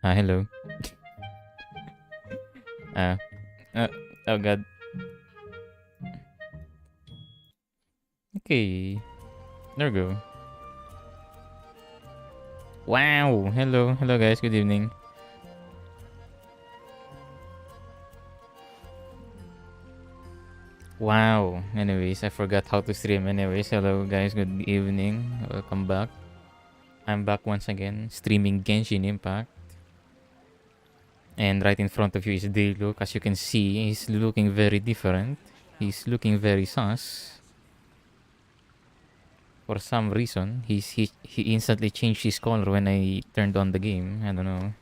Hello. Uh, uh, oh god. Okay. There we go. Wow. Hello. Hello guys. Good evening. Wow. Anyways, I forgot how to stream. Anyways, hello guys. Good evening. Welcome back. I'm back once again streaming Genshin Impact. And right in front of you is Diluc. As you can see, he's looking very different. He's looking very sus. For some reason, he instantly changed his color when I turned on the game. I don't know.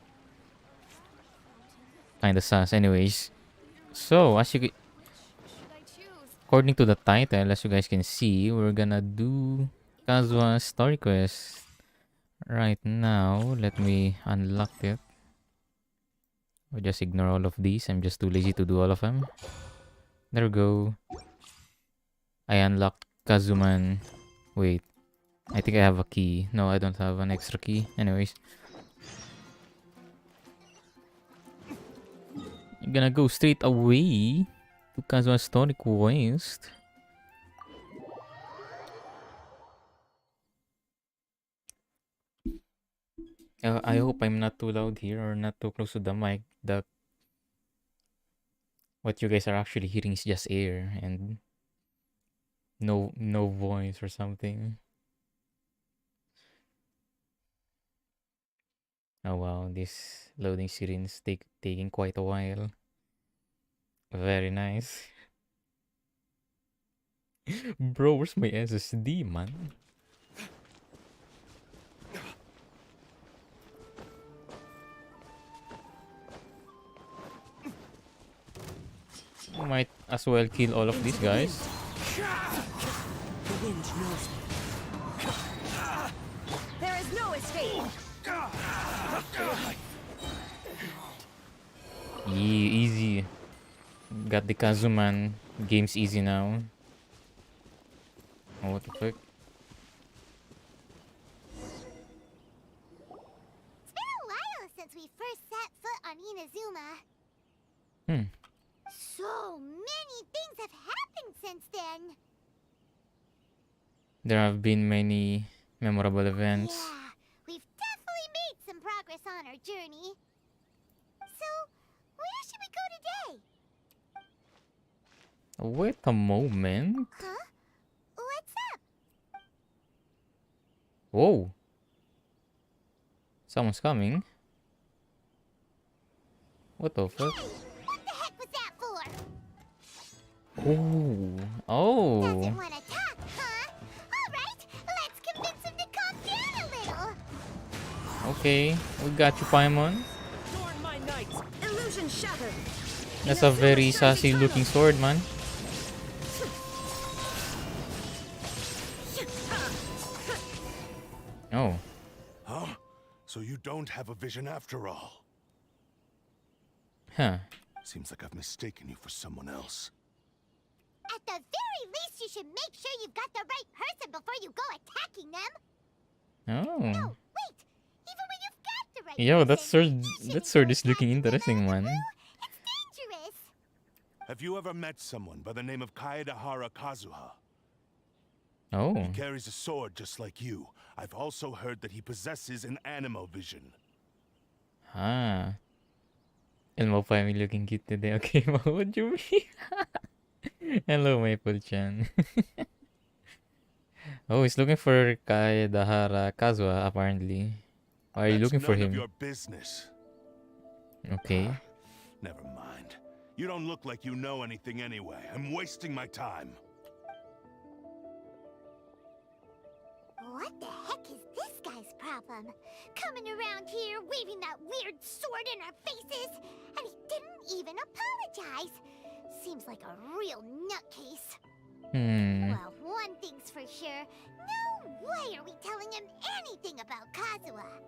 Kinda sus. Anyways, so according to the title, as you guys can see, we're gonna do Kazuha's story quest right now. Let me unlock it. We'll just ignore all of these. I'm just too lazy to do all of them. There we go. I unlocked Kazuman. Wait, I think I have a key. No, I don't have an extra key. Anyways, I'm gonna go straight away to Kazuha's story quest. I hope I'm not too loud here or not too close to the mic. What you guys are actually hearing is just air and no voice or something. Oh wow, this loading screen is taking quite a while. Very nice. Bro, where's my SSD, man? Might as well kill all of these guys. The wind knows me. There is no escape. Easy. Got the Kazuman. Game's easy now. Oh, what the fuck? It's been a while since we first set foot on Inazuma. So many things have happened since then. There have been many memorable events. Yeah, we've definitely made some progress on our journey. So, where should we go today? Wait a moment. Huh? What's up? Whoa. Someone's coming. What the fuck? Hey, what the heck was that for? Oh. Doesn't want to talk, huh? Alright, let's convince him to calm down a little. Okay, we got you, Paimon. Adorn my knight. Illusion shattered. That's a very sassy looking sword, man. Oh. Huh? So you don't have a vision after all? Huh. Seems like I've mistaken you for someone else. At the very least, you should make sure you've got the right person before you go attacking them. Oh. No, wait. Even when you've got the right Yo, person, that sword is attacking looking them interesting, out of the man. blue, it's dangerous. Have you ever met someone by the name of KEKW? Oh. He carries a sword just like you. I've also heard that he possesses an animal vision. Ah. Elmo Paimon looking cute today. Okay, what do you mean? Hello, Maple-chan. Oh, he's looking for Kaedahara Kazuha, apparently. Why are you looking for None of him? your business. Okay. Never mind. You don't look like you know anything anyway. I'm wasting my time. What the heck is this guy's problem? Coming around here, waving that weird sword in our faces, and he didn't even apologize. Seems like a real nutcase. Well, one thing's for sure. No way are we telling him anything about Kazuha.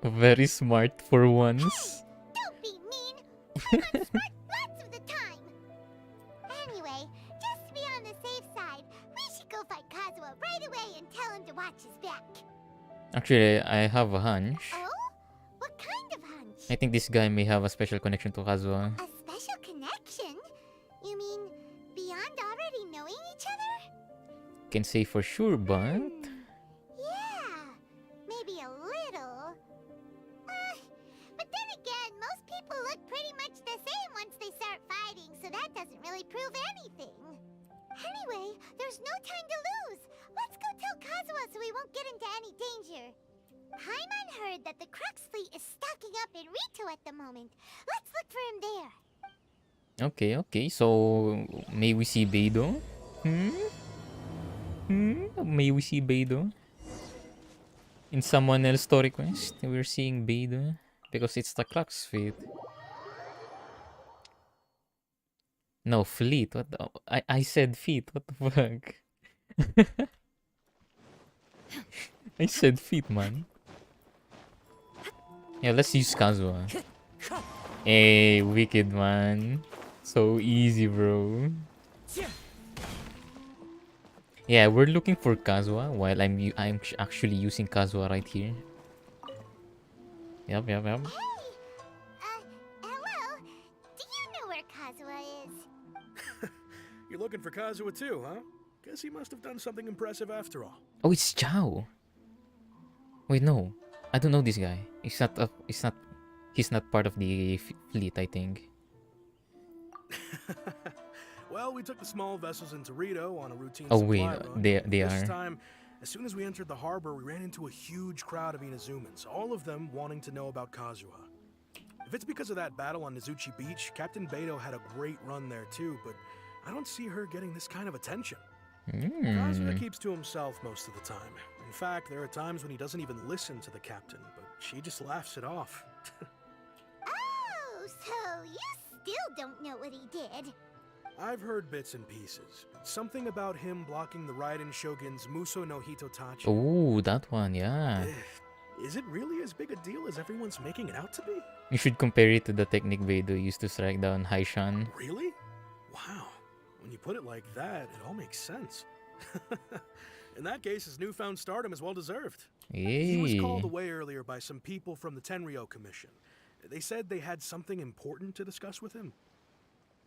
Very smart for once. Don't be mean. Everyone's smart lots of the time. Anyway, just to be on the safe side, we should go fight Kazuha right away and tell him to watch his back. Actually, I have a hunch. Oh? What kind of hunch? I think this guy may have a special connection to Kazuha. A special connection? You mean beyond already knowing each other? Can say for sure, but Yeah, maybe a little. But then again, most people look pretty much the same once they start fighting, so that doesn't really prove anything. Anyway, there's no time to lose. Let's go tell Kazuha so we won't get into any danger. Paimon heard that the Crux fleet is stocking up in Rito at the moment. Let's look for him there. okay. So may we see Beidou? May we see Beidou? In someone else's story quest, we're seeing Beidou because it's the Crux fleet. No, fleet. What the? I said feet. What the fuck? I said feet, man. Yeah, let's use Kazuha. Hey, wicked man. So easy, bro. Yeah, we're looking for Kazuha while I'm actually using Kazuha right here. Yep. Hey! Hello? Do you know where Kazuha is? You're looking for Kazuha too, huh? Guess he must have done something impressive after all. Oh, it's Chao. Wait, no. I don't know this guy. He's not part of the fleet, I think. Well, we took the small vessels into Rito on a routine Oh, supply wait, run. they This are. time, as soon as we entered the harbor, we ran into a huge crowd of Inazumans, all of them wanting to know about Kazuha. If it's because of that battle on Nizuchi Beach, Captain Beidou had a great run there too, but I don't see her getting this kind of attention. Kazuha keeps to himself most of the time. In fact, there are times when he doesn't even listen to the captain, but she just laughs it off. Oh, so you still don't know what he did. I've heard bits and pieces. Something about him blocking the Raiden Shogun's Muso no Hitotachi. Oh, that one, yeah. Is it really as big a deal as everyone's making it out to be? You should compare it to the technique Beidou used to strike down Haishan. Really? Wow. When you put it like that, it all makes sense. In that case, his newfound stardom is well deserved. He was called Hey. away earlier by some people from the Tenryo Commission. They said they had something important to discuss with him.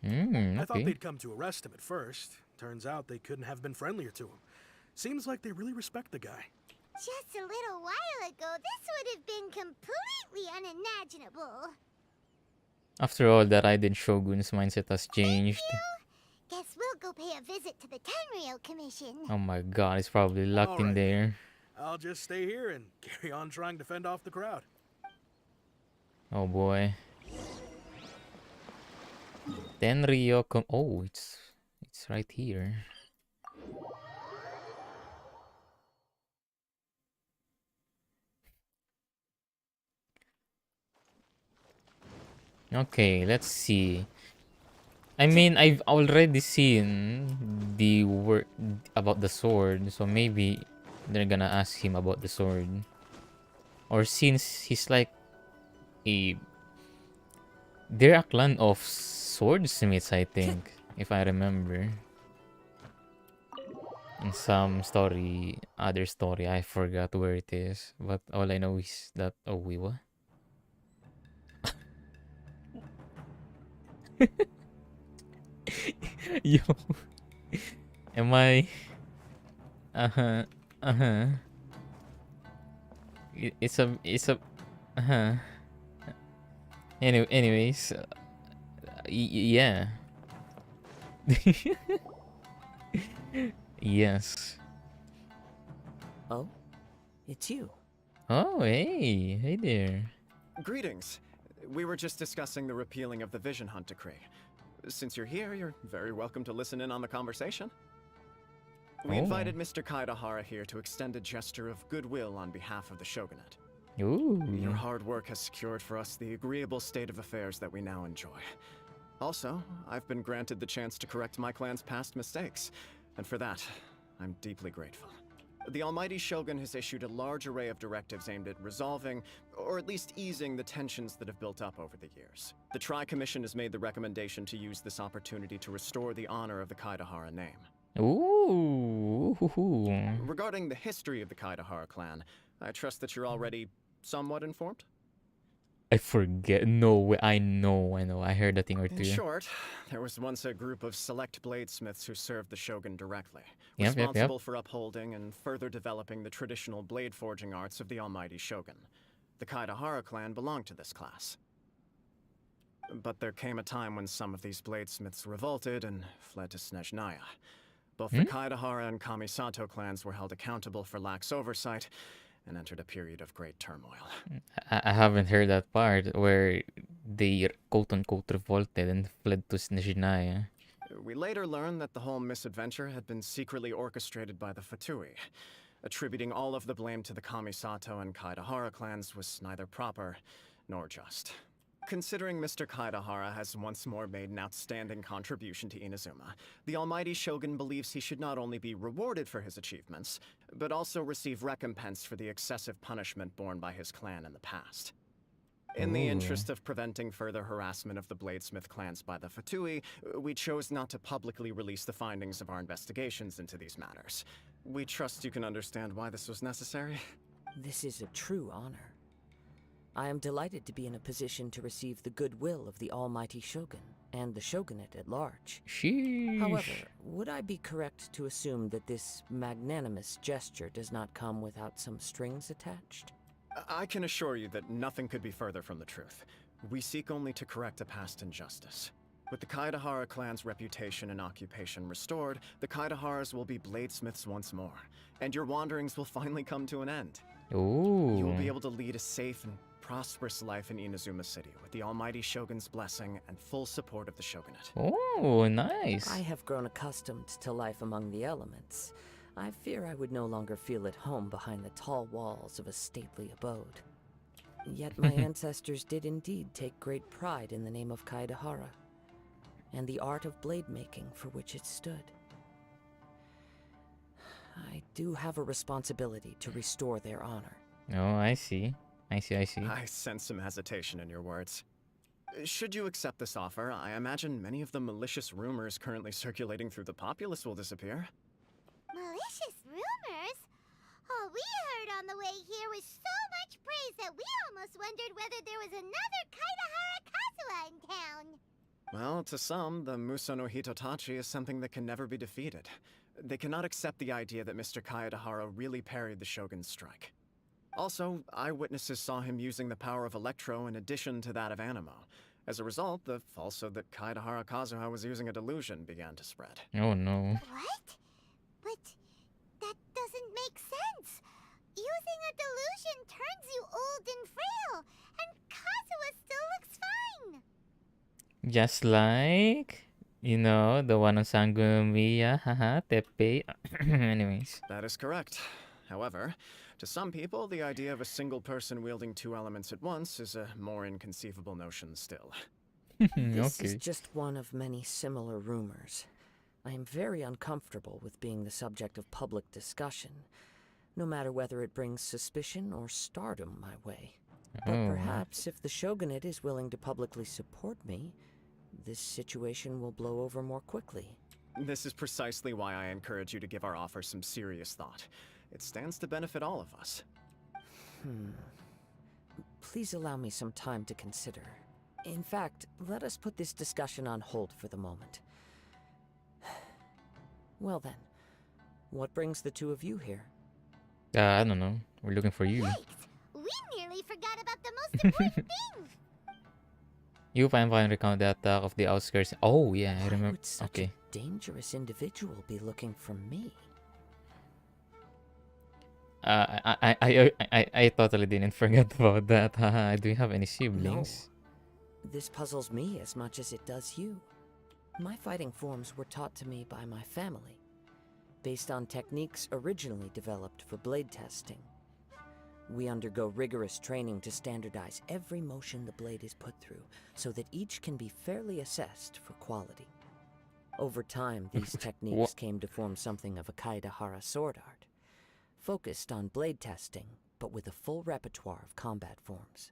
I thought Okay. they'd come to arrest him at first. Turns out they couldn't have been friendlier to him. Seems like they really respect the guy. Just a little while ago, this would have been completely unimaginable. After all, the Raiden Shogun's mindset has changed. Guess we'll go pay a visit to the Tenryo Commission. Oh my god, it's probably locked in Alright. there. I'll just stay here and carry on trying to fend off the crowd. Oh boy. Tenryo oh, it's right here. Okay, let's see. I mean, I've already seen the word about the sword, so maybe they're gonna ask him about the sword. Or since he's like they're a clan of swordsmiths, I think, if I remember. In some story, other story, I forgot where it is, but all I know is that. Oh, wait, what? Yo, am I? Uh-huh. It's a. Uh-huh. Anyways, yeah. Yes. Oh, it's you. Oh, hey there. Greetings. We were just discussing the repealing of the Vision Hunt decree. Since you're here, you're very welcome to listen in on the conversation. We Oh. invited Mr. Kaidahara here to extend a gesture of goodwill on behalf of the shogunate. Ooh. Your hard work has secured for us the agreeable state of affairs that we now enjoy. Also, I've been granted the chance to correct my clan's past mistakes, and for that, I'm deeply grateful. The Almighty Shogun has issued a large array of directives aimed at resolving, or at least easing, the tensions that have built up over the years. The Tri-Commission has made the recommendation to use this opportunity to restore the honor of the Kaidahara name. Ooh. Regarding the history of the Kaidahara clan, I trust that you're already somewhat informed? I forget. No way. I know. I heard a thing or In two. short, there was once a group of select bladesmiths who served the shogun directly, Yep. responsible for upholding and further developing the traditional blade forging arts of the almighty shogun. The Kaidahara clan belonged to this class. But there came a time when some of these bladesmiths revolted and fled to Snezhnaya. Both the Kaidahara and Kamisato clans were held accountable for lax oversight and entered a period of great turmoil. I haven't heard that part where they quote-unquote revolted and fled to Snezhnaya. We later learned that the whole misadventure had been secretly orchestrated by the Fatui. Attributing all of the blame to the Kamisato and Kaidahara clans was neither proper nor just. Considering Mr. Kaidahara has once more made an outstanding contribution to Inazuma, the almighty shogun believes he should not only be rewarded for his achievements, but also receive recompense for the excessive punishment borne by his clan in the past. In the interest of preventing further harassment of the bladesmith clans by the Fatui, we chose not to publicly release the findings of our investigations into these matters. We trust you can understand why this was necessary. This is a true honor. I am delighted to be in a position to receive the goodwill of the almighty shogun and the shogunate at large. Sheesh. However, would I be correct to assume that this magnanimous gesture does not come without some strings attached? I can assure you that nothing could be further from the truth. We seek only to correct a past injustice. With the Kaidahara clan's reputation and occupation restored, the Kaidaharas will be bladesmiths once more, and your wanderings will finally come to an end. Ooh. You will be able to lead a safe and prosperous life in Inazuma City with the almighty shogun's blessing and full support of the shogunate. Oh, nice. I have grown accustomed to life among the elements. I fear I would no longer feel at home behind the tall walls of a stately abode. Yet my ancestors did indeed take great pride in the name of Kaidahara, and the art of blade making for which it stood. I do have a responsibility to restore their honor. Oh, I see. I see. I sense some hesitation in your words. Should you accept this offer, I imagine many of the malicious rumors currently circulating through the populace will disappear. Malicious rumors? All we heard on the way here was so much praise that we almost wondered whether there was another Kaidahara Kazuha in town. Well, to some, the Muso no Hitotachi is something that can never be defeated. They cannot accept the idea that Mr. Kaedahara really parried the Shogun's strike. Also, eyewitnesses saw him using the power of Electro in addition to that of Animo. As a result, the falsehood that Kaedahara Kazuha was using a delusion began to spread. Oh no. What? But that doesn't make sense. Using a delusion turns you old and frail, and Kazuha still looks fine. Just like, the one on Sangonomiya, haha, Teppei. Anyways. That is correct. However, to some people, the idea of a single person wielding two elements at once is a more inconceivable notion still. This is Okay. just one of many similar rumors. I am very uncomfortable with being the subject of public discussion, no matter whether it brings suspicion or stardom my way. But Oh. perhaps if the shogunate is willing to publicly support me, this situation will blow over more quickly. This is precisely why I encourage you to give our offer some serious thought. It stands to benefit all of us. Please allow me some time to consider. In fact, let us put this discussion on hold for the moment. Well then, what brings the two of you here? I don't know. We're looking for you. Yikes! We nearly forgot about the most important thing. You finally recount the attack of the outskirts. Oh yeah, I Why remember. would such Okay. a dangerous individual be looking for me? I totally didn't forget about that. Haha. Do you have any siblings? This puzzles me as much as it does you. My fighting forms were taught to me by my family, based on techniques originally developed for blade testing. We undergo rigorous training to standardize every motion the blade is put through, so that each can be fairly assessed for quality. Over time, these techniques came to form something of a Kaedahara sword art, focused on blade testing, but with a full repertoire of combat forms.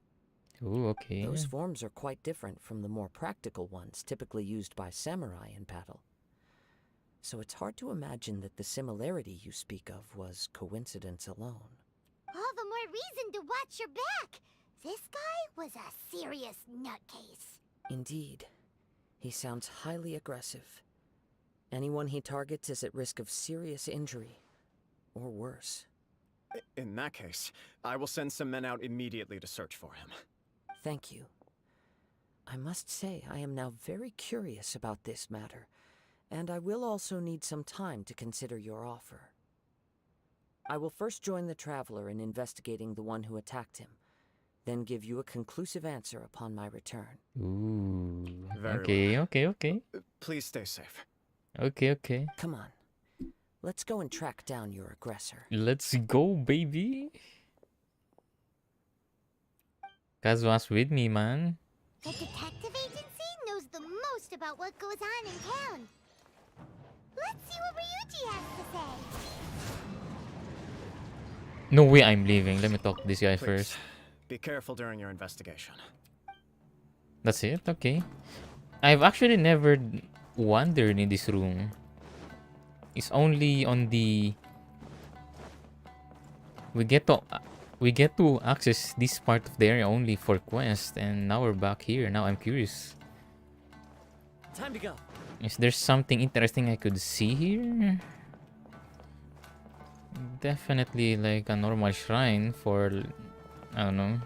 Ooh, okay. Those forms are quite different from the more practical ones typically used by samurai in battle. So it's hard to imagine that the similarity you speak of was coincidence alone. All the more reason to watch your back. This guy was a serious nutcase. Indeed. He sounds highly aggressive. Anyone he targets is at risk of serious injury, or worse. In that case, I will send some men out immediately to search for him. Thank you. I must say I am now very curious about this matter, and I will also need some time to consider your offer. I will first join the Traveler in investigating the one who attacked him, then give you a conclusive answer upon my return. Ooh. Very Okay, well. okay, okay. Please stay safe. Okay, okay. Come on. Let's go and track down your aggressor. Let's go, baby. Kazuha's with me, man. The detective agency knows the most about what goes on in town. Let's see what Ryuji has to say. No way I'm leaving. Let me talk to this guy Please, first. be careful during your investigation. That's it? Okay. I've actually never wandered in this room. It's only on the... We get to access this part of the area only for quest, and now we're back here. Now I'm curious. Time to go. Is there something interesting I could see here? Definitely like a normal shrine for... I don't know.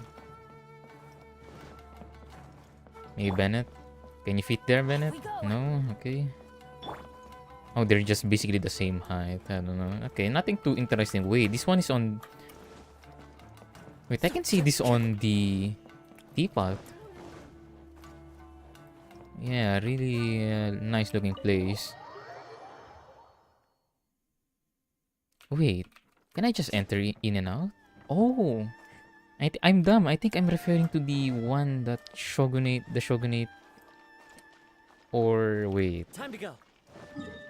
Maybe Bennett? Can you fit there, Bennett? No? Okay. Oh, they're just basically the same height. I don't know. Okay, nothing too interesting. Wait, this one is on... Wait, I can see this on the teapot. Yeah, really nice looking place. Wait, can I just enter in and out? Oh, I'm dumb. I think I'm referring to the one that the Shogunate. Or wait, Time to go.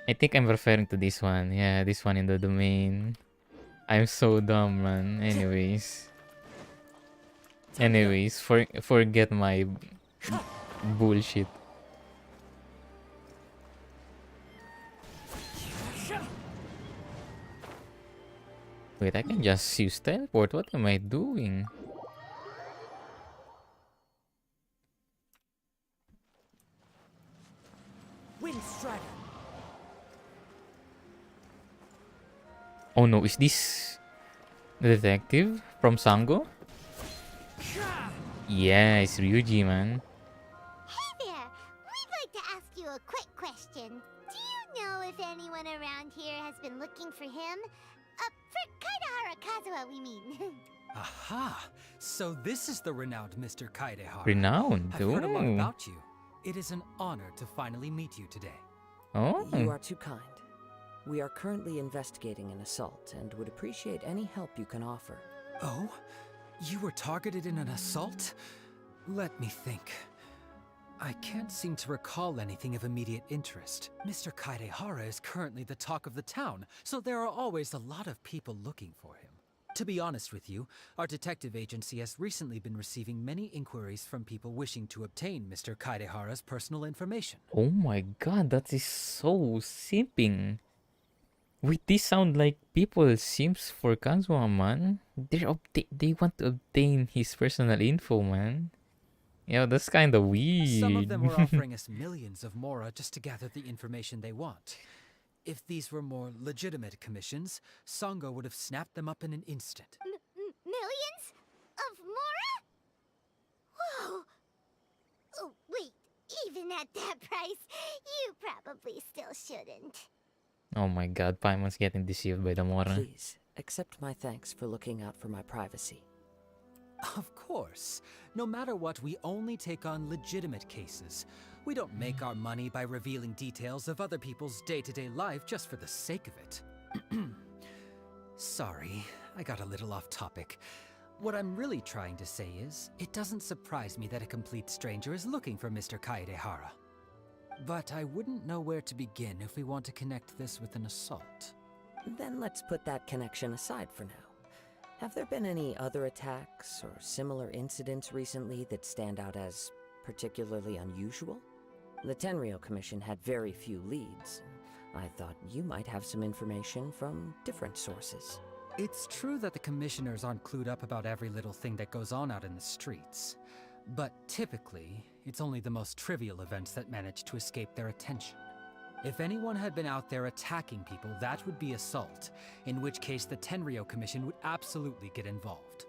I think I'm referring to this one. Yeah, this one in the domain. I'm so dumb, man. Anyways, forget my bullshit. Wait, I can just use teleport. What am I doing? Oh no, is this the detective from Sango? Yeah, it's Ryuji, man. Hey there! We'd like to ask you a quick question. Do you know if anyone around here has been looking for him? For Kaidahara Kazuha, we mean. Aha! So this is the renowned Mr. Kaidehara. Renowned. I've heard a lot Oh. about you. It is an honor to finally meet you today. Oh. You are too kind. We are currently investigating an assault and would appreciate any help you can offer. Oh? You were targeted in an assault? Let me think. I can't seem to recall anything of immediate interest. Mr. Kaidehara is currently the talk of the town, so there are always a lot of people looking for him. To be honest with you, our detective agency has recently been receiving many inquiries from people wishing to obtain Mr. Kaidehara's personal information. Oh my god, that is so simping. Wait, this sound like people simps for Kazuha, man. They want to obtain his personal info, man. Yeah, that's kind of weird. Some of them were offering us millions of mora just to gather the information they want. If these were more legitimate commissions, Sango would have snapped them up in an instant. Millions? Of Mora? Whoa! Oh, wait, even at that price, you probably still shouldn't. Oh my god, Paimon's getting deceived by the Mora. Please, accept my thanks for looking out for my privacy. Of course. No matter what, we only take on legitimate cases. We don't make our money by revealing details of other people's day-to-day life just for the sake of it. Sorry, I got a little off topic. What I'm really trying to say is, it doesn't surprise me that a complete stranger is looking for Mr. Kaedehara. But I wouldn't know where to begin if we want to connect this with an assault. Then let's put that connection aside for now. Have there been any other attacks or similar incidents recently that stand out as particularly unusual? The Tenryou Commission had very few leads. I thought you might have some information from different sources. It's true that the commissioners aren't clued up about every little thing that goes on out in the streets. But typically, it's only the most trivial events that manage to escape their attention. If anyone had been out there attacking people, that would be assault, in which case the Tenryo Commission would absolutely get involved.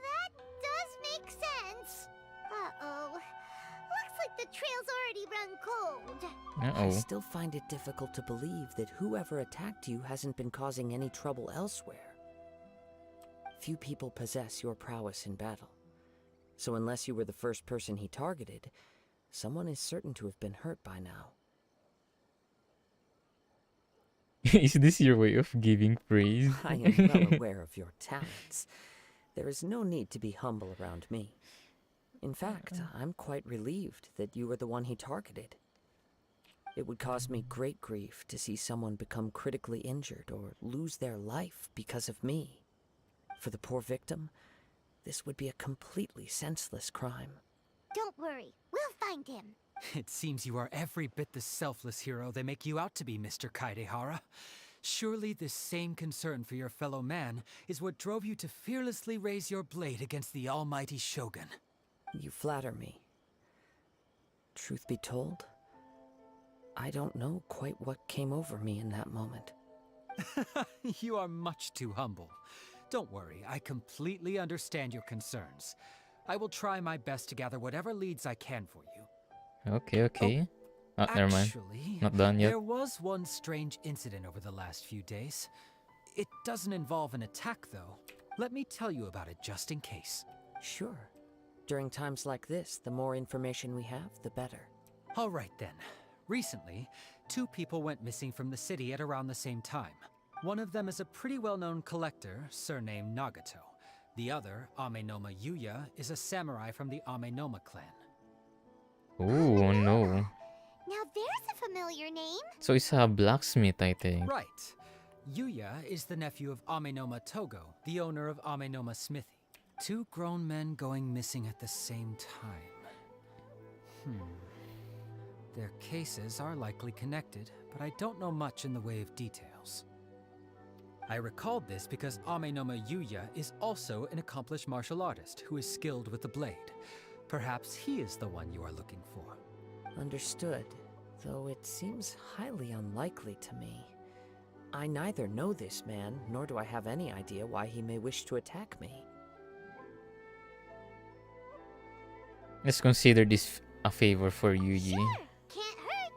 That does make sense. Uh-oh. Looks like the trail's already run cold. I Uh-oh. still find it difficult to believe that whoever attacked you hasn't been causing any trouble elsewhere. Few people possess your prowess in battle. So unless you were the first person he targeted, someone is certain to have been hurt by now. Is this your way of giving praise? I am well aware of your talents. There is no need to be humble around me. In fact, I'm quite relieved that you were the one he targeted. It would cause me great grief to see someone become critically injured or lose their life because of me. For the poor victim, this would be a completely senseless crime. Don't worry, we'll find him. It seems you are every bit the selfless hero they make you out to be, Mr. Kaedehara. Surely this same concern for your fellow man is what drove you to fearlessly raise your blade against the almighty Shogun. You flatter me. Truth be told, I don't know quite what came over me in that moment. You are much too humble. Don't worry, I completely understand your concerns. I will try my best to gather whatever leads I can for you. Okay. Never mind. Actually, Not done yet. there was one strange incident over the last few days. It doesn't involve an attack, though. Let me tell you about it just in case. Sure. During times like this, the more information we have, the better. All right then. Recently, 2 people went missing from the city at around the same time. One of them is a pretty well-known collector, surnamed Nagato. The other, Amenoma Yuya, is a samurai from the Amenoma clan. Oh no. Now there's a familiar name. So it's a blacksmith, I think. Right. Yuya is the nephew of Amenoma Togo, the owner of Amenoma Smithy. 2 grown men going missing at the same time. Their cases are likely connected, but I don't know much in the way of details. I recalled this because Amenoma Yuya is also an accomplished martial artist who is skilled with the blade. Perhaps he is the one you are looking for. Understood, though it seems highly unlikely to me. I neither know this man, nor do I have any idea why he may wish to attack me. Let's consider this a favor for Yuji. Sure, can't hurt.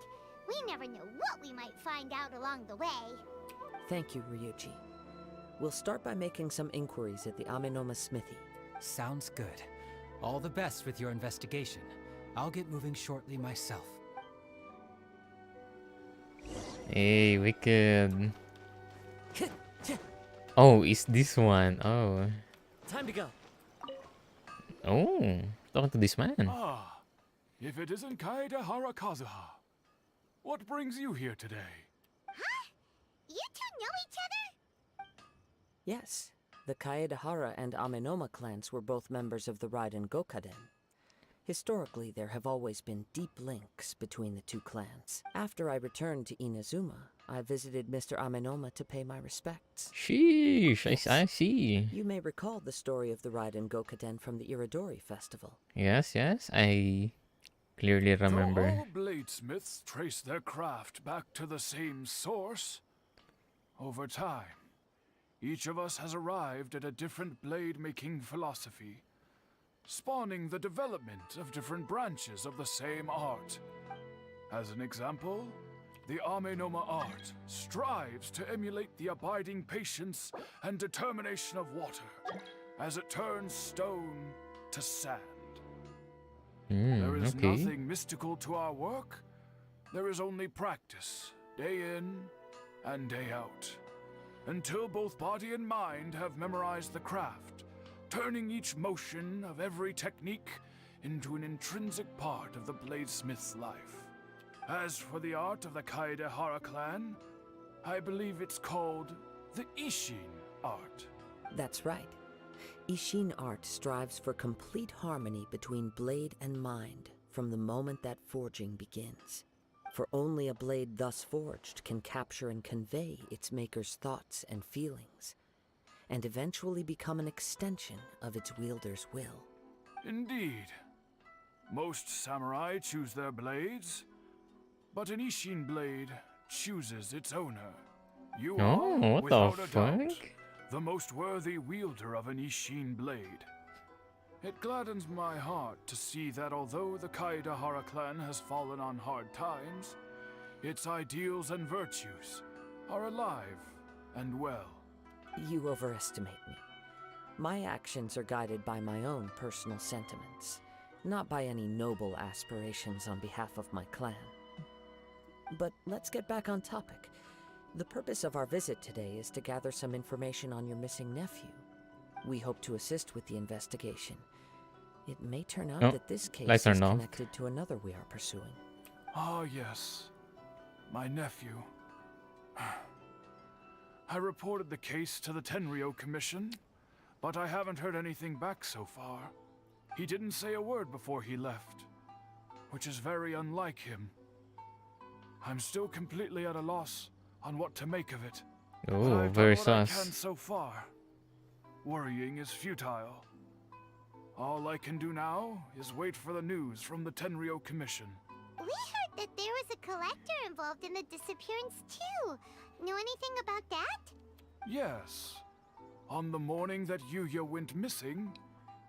We never know what we might find out along the way. Thank you, Ryuji. We'll start by making some inquiries at the Amenoma Smithy. Sounds good. All the best with your investigation. I'll get moving shortly myself. Hey, wicked. Oh, is this one? Oh. Time to go. Oh, talking to this man. Ah, if it isn't Kaedehara KAZOOHA. What brings you here today? You 2 know each other? Yes, the Kaedehara and Amenoma clans were both members of the Raiden Gokaden. Historically, there have always been deep links between the 2 clans. After I returned to Inazuma, I visited Mr. Amenoma to pay my respects. Sheesh, I see. You may recall the story of the Raiden Gokaden from the Iridori Festival. Yes, I clearly remember. Do all bladesmiths trace their craft back to the same source? Over time, each of us has arrived at a different blade-making philosophy, spawning the development of different branches of the same art. As an example, the Amenoma art strives to emulate the abiding patience and determination of water as it turns stone to sand. There is Okay. nothing mystical to our work. There is only practice, day in and day out, until both body and mind have memorized the craft, turning each motion of every technique into an intrinsic part of the bladesmith's life. As for the art of the Kaedehara clan, I believe it's called the Ishin art. That's right. Ishin art strives for complete harmony between blade and mind from the moment that forging begins. For only a blade thus forged can capture and convey its maker's thoughts and feelings, and eventually become an extension of its wielder's will. Indeed. Most samurai choose their blades, but an Ishin blade chooses its owner. You Oh, are, what without the a doubt, fuck? the most worthy wielder of an Ishin blade. It gladdens my heart to see that although the Kaedahara clan has fallen on hard times, its ideals and virtues are alive and well. You overestimate me. My actions are guided by my own personal sentiments, not by any noble aspirations on behalf of my clan. But let's get back on topic. The purpose of our visit today is to gather some information on your missing nephew. We hope to assist with the investigation. It may turn out Oh, that this case lights are is off. connected to another we are pursuing. Ah, yes. My nephew. I reported the case to the Tenryo Commission, but I haven't heard anything back so far. He didn't say a word before he left, which is very unlike him. I'm still completely at a loss on what to make of it. But Oh, I've very done what I sus. can so far. Worrying is futile. All I can do now is wait for the news from the Tenryo Commission. We heard that there was a collector involved in the disappearance too. Know anything about that? Yes. On the morning that Yuya went missing,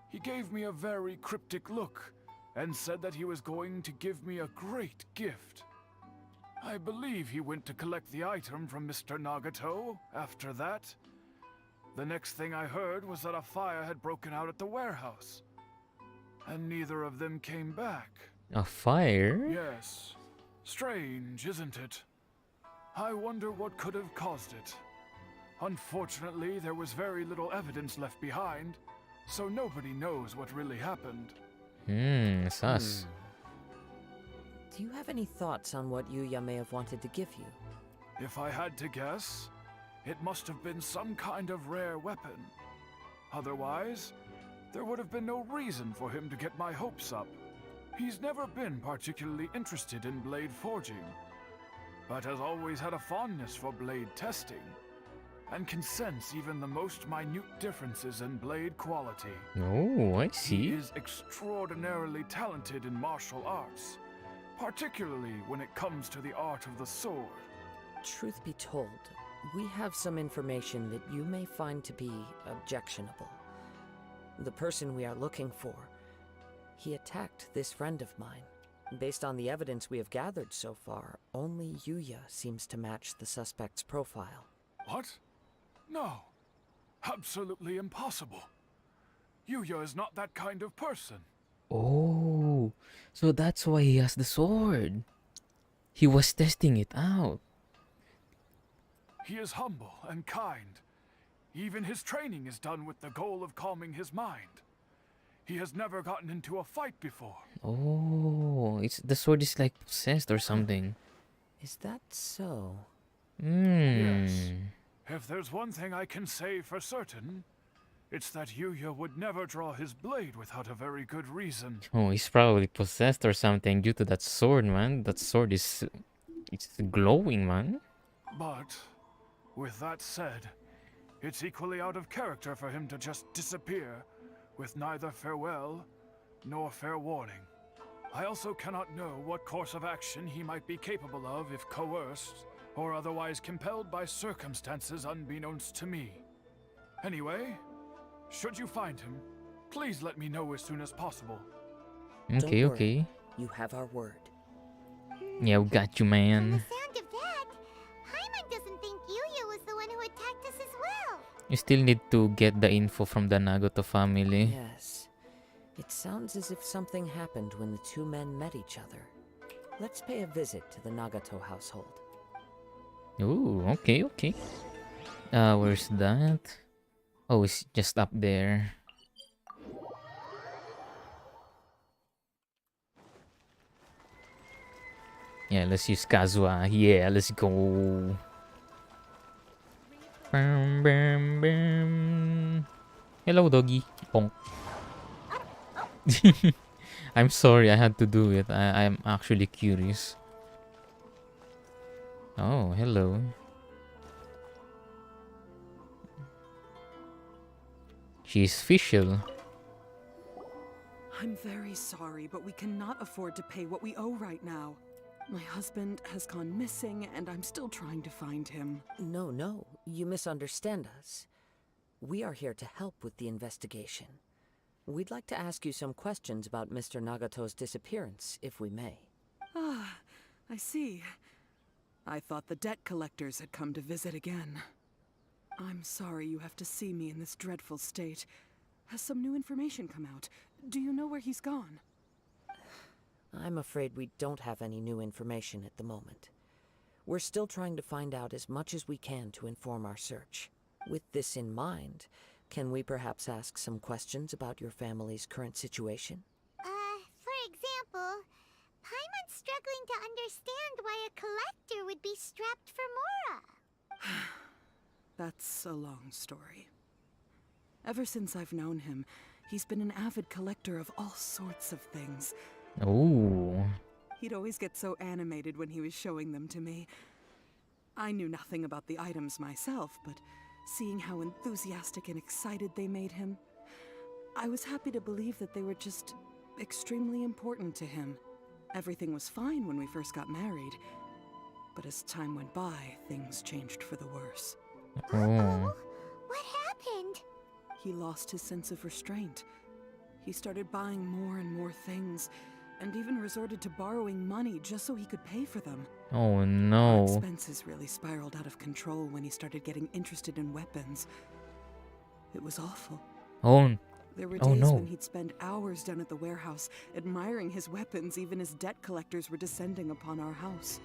he gave me a very cryptic look and said that he was going to give me a great gift. I believe he went to collect the item from Mr. Nagato after that. The next thing I heard was that a fire had broken out at the warehouse, and neither of them came back. A fire? Yes. Strange, isn't it? I wonder what could have caused it. Unfortunately, there was very little evidence left behind, so nobody knows what really happened. Sus. Do you have any thoughts on what Yuya may have wanted to give you? If I had to guess, it must have been some kind of rare weapon. Otherwise, there would have been no reason for him to get my hopes up. He's never been particularly interested in blade forging, but has always had a fondness for blade testing, and can sense even the most minute differences in blade quality. Oh, I He see. is extraordinarily talented in martial arts, particularly when it comes to the art of the sword. Truth be told, we have some information that you may find to be objectionable. The person we are looking for, he attacked this friend of mine. Based on the evidence we have gathered so far, only Yuya seems to match the suspect's profile. What? No. Absolutely impossible. Yuya is not that kind of person. Oh, so that's why he has the sword. He was testing it out. He is humble and kind. Even his training is done with the goal of calming his mind. He has never gotten into a fight before. Oh, it's the sword is like possessed or something. Is that so? Yes. If there's one thing I can say for certain, it's that Yuya would never draw his blade without a very good reason. Oh, he's probably possessed or something due to that sword, man. That sword is... it's glowing, man. But, with that said, it's equally out of character for him to just disappear with neither farewell nor fair warning. I also cannot know what course of action he might be capable of if coerced or otherwise compelled by circumstances unbeknownst to me. Anyway, should you find him, please let me know as soon as possible. Okay, Don't worry. okay. You have our word. Yeah, we got you, From the man. sound of that, Paimon doesn't think Yuya was the one who attacked us as well. You still need to get the info from the Nagato family. Yes. It sounds as if something happened when the two men met each other. Let's pay a visit to the Nagato household. Ooh, okay, okay. Where's that? Oh, it's just up there. Yeah, let's use Kazuha. Yeah, let's go. Bam, bam, bam. Hello, doggy. Bonk. I'm sorry, I had to do it. I'm actually curious. Oh, hello. She's official. I'm very sorry, but we cannot afford to pay what we owe right now. My husband has gone missing, and I'm still trying to find him. No, you misunderstand us. We are here to help with the investigation. We'd like to ask you some questions about Mr. Nagato's disappearance, if we may. Ah, I see. I thought the debt collectors had come to visit again. I'm sorry you have to see me in this dreadful state. Has some new information come out? Do you know where he's gone? I'm afraid we don't have any new information at the moment. We're still trying to find out as much as we can to inform our search. With this in mind, can we perhaps ask some questions about your family's current situation? For example, Paimon's struggling to understand why a collector would be strapped for Mora. That's a long story. Ever since I've known him, he's been an avid collector of all sorts of things. Oh. He'd always get so animated when he was showing them to me. I knew nothing about the items myself, but seeing how enthusiastic and excited they made him, I was happy to believe that they were just extremely important to him. Everything was fine when we first got married, but as time went by, things changed for the worse. Oh. What happened? He lost his sense of restraint. He started buying more and more things, and even resorted to borrowing money just so he could pay for them. Oh Our no. expenses really spiraled out of control when he started getting interested in weapons. It was awful. Oh. There were Oh, days no. when he'd spend hours down at the warehouse, admiring his weapons even as debt collectors were descending upon our house.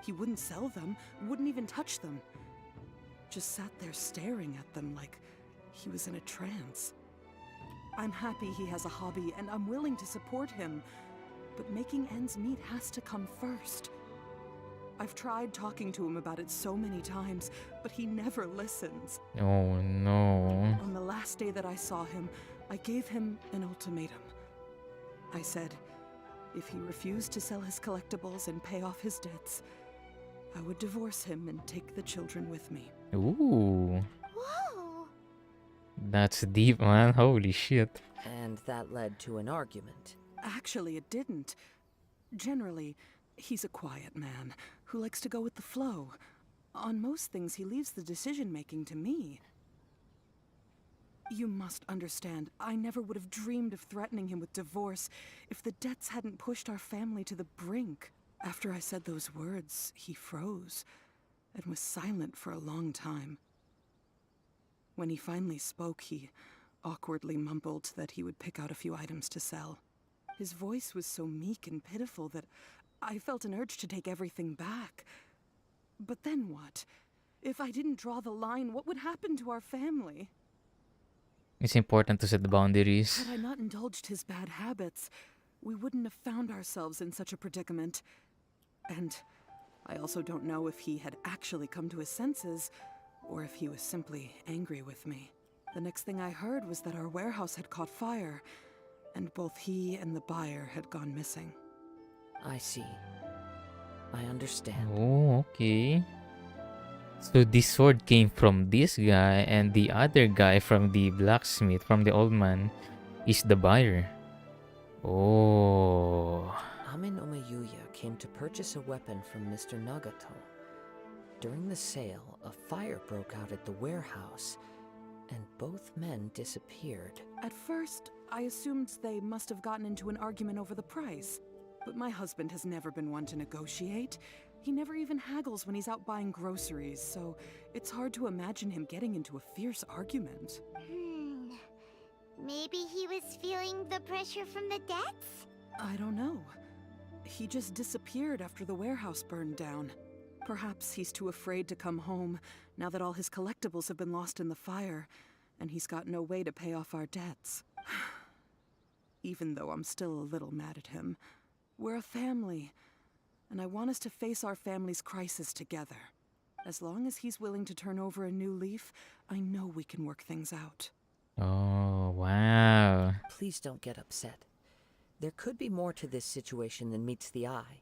He wouldn't sell them, wouldn't even touch them. Just sat there staring at them like he was in a trance. I'm happy he has a hobby, and I'm willing to support him, but making ends meet has to come first. I've tried talking to him about it so many times, but he never listens. Oh no. On the last day that I saw him, I gave him an ultimatum. I said, if he refused to sell his collectibles and pay off his debts, I would divorce him and take the children with me. Ooh. Whoa! That's deep, man. Holy shit. And that led to an argument. Actually, it didn't. Generally, he's a quiet man who likes to go with the flow. On most things, he leaves the decision-making to me. You must understand, I never would have dreamed of threatening him with divorce if the debts hadn't pushed our family to the brink. After I said those words, he froze and was silent for a long time. When he finally spoke, he awkwardly mumbled that he would pick out a few items to sell. His voice was so meek and pitiful that I felt an urge to take everything back. But then what? If I didn't draw the line, what would happen to our family? It's important to set the boundaries. Had I not indulged his bad habits, we wouldn't have found ourselves in such a predicament. And I also don't know if he had actually come to his senses, or if he was simply angry with me. The next thing I heard was that our warehouse had caught fire, and both he and the buyer had gone missing. I see. I understand. Oh, okay. So this sword came from this guy, and the other guy from the blacksmith, from the old man, is the buyer. Oh. Amin Omeyuya came to purchase a weapon from Mr. Nagato. During the sale, a fire broke out at the warehouse, and both men disappeared. At first, I assumed they must have gotten into an argument over the price. But my husband has never been one to negotiate. He never even haggles when he's out buying groceries, so it's hard to imagine him getting into a fierce argument. Maybe he was feeling the pressure from the debts? I don't know. He just disappeared after the warehouse burned down. Perhaps he's too afraid to come home now that all his collectibles have been lost in the fire, and he's got no way to pay off our debts. Even though I'm still a little mad at him, we're a family, and I want us to face our family's crisis together. As long as he's willing to turn over a new leaf, I know we can work things out. Oh, wow. Please don't get upset. There could be more to this situation than meets the eye.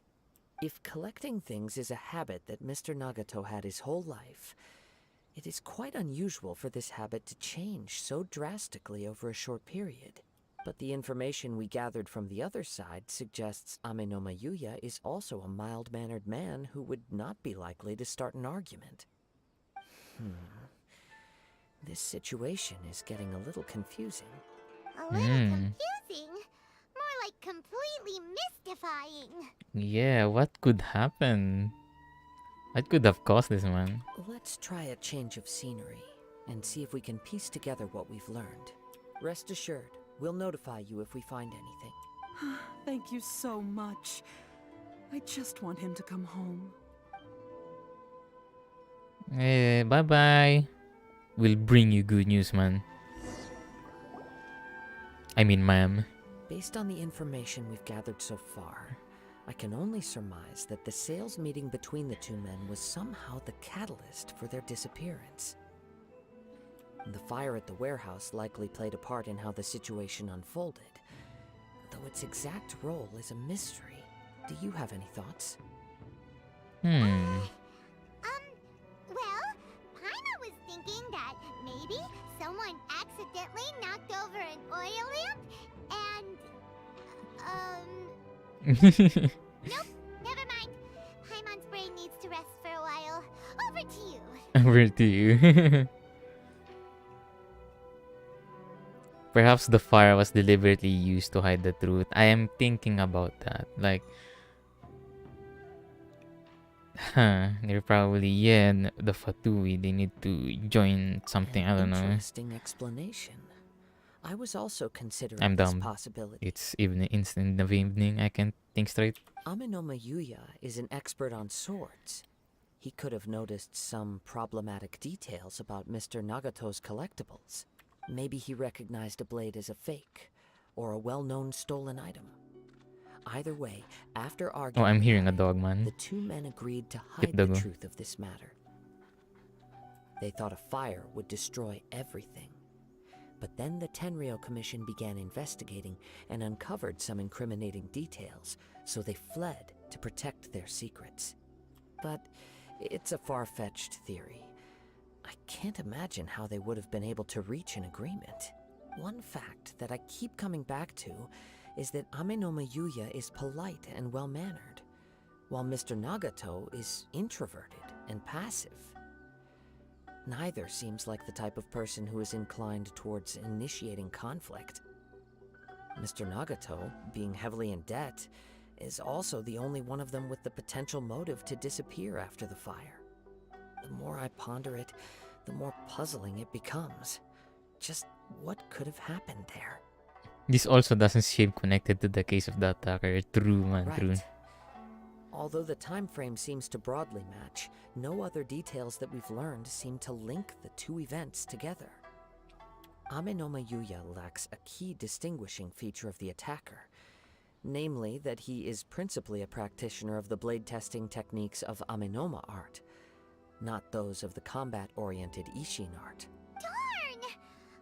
If collecting things is a habit that Mr. Nagato had his whole life, it is quite unusual for this habit to change so drastically over a short period. But the information we gathered from the other side suggests Amenoma Yuya is also a mild-mannered man who would not be likely to start an argument. This situation is getting a little confusing. A little confusing? More like completely mystifying. Yeah, what could happen? What could have caused this, man? Let's try a change of scenery and see if we can piece together what we've learned. Rest assured, we'll notify you if we find anything. Thank you so much. I just want him to come home. Hey, bye-bye. We'll bring you good news, man. I mean, ma'am. Based on the information we've gathered so far, I can only surmise that the sales meeting between the two men was somehow the catalyst for their disappearance. The fire at the warehouse likely played a part in how the situation unfolded, though its exact role is a mystery. Do you have any thoughts? Well, Paimon was thinking that maybe someone accidentally knocked over an oil lamp and, nope, never mind. Paimon's brain needs to rest for a while. Over to you. Over to you. Perhaps the fire was deliberately used to hide the truth. I am thinking about that. Like, they're probably, the Fatui, they need to join something, I don't know. Interesting explanation. I was also considering I'm this dumb. possibility. It's evening, instant of evening, I can't think straight. Amenoma Yuya is an expert on swords. He could have noticed some problematic details about Mr. Nagato's collectibles. Maybe he recognized a blade as a fake, or a well-known stolen item. Either way, after arguing, I'm hearing a dog, man. the two men agreed to hide the truth of this matter. They thought a fire would destroy everything. But then the Tenryo Commission began investigating and uncovered some incriminating details, so they fled to protect their secrets. But it's a far-fetched theory. I can't imagine how they would have been able to reach an agreement. One fact that I keep coming back to is that Amenoma Yuya is polite and well-mannered, while Mr. Nagato is introverted and passive. Neither seems like the type of person who is inclined towards initiating conflict. Mr. Nagato, being heavily in debt, is also the only one of them with the potential motive to disappear after the fire. The more I ponder it, the more puzzling it becomes. Just what could have happened there? This also doesn't seem connected to the case of the attacker. True, man, Right. true. Although the time frame seems to broadly match, no other details that we've learned seem to link the two events together. Amenoma Yuya lacks a key distinguishing feature of the attacker, namely that he is principally a practitioner of the blade testing techniques of Amenoma art, not those of the combat-oriented Ishin art. Darn!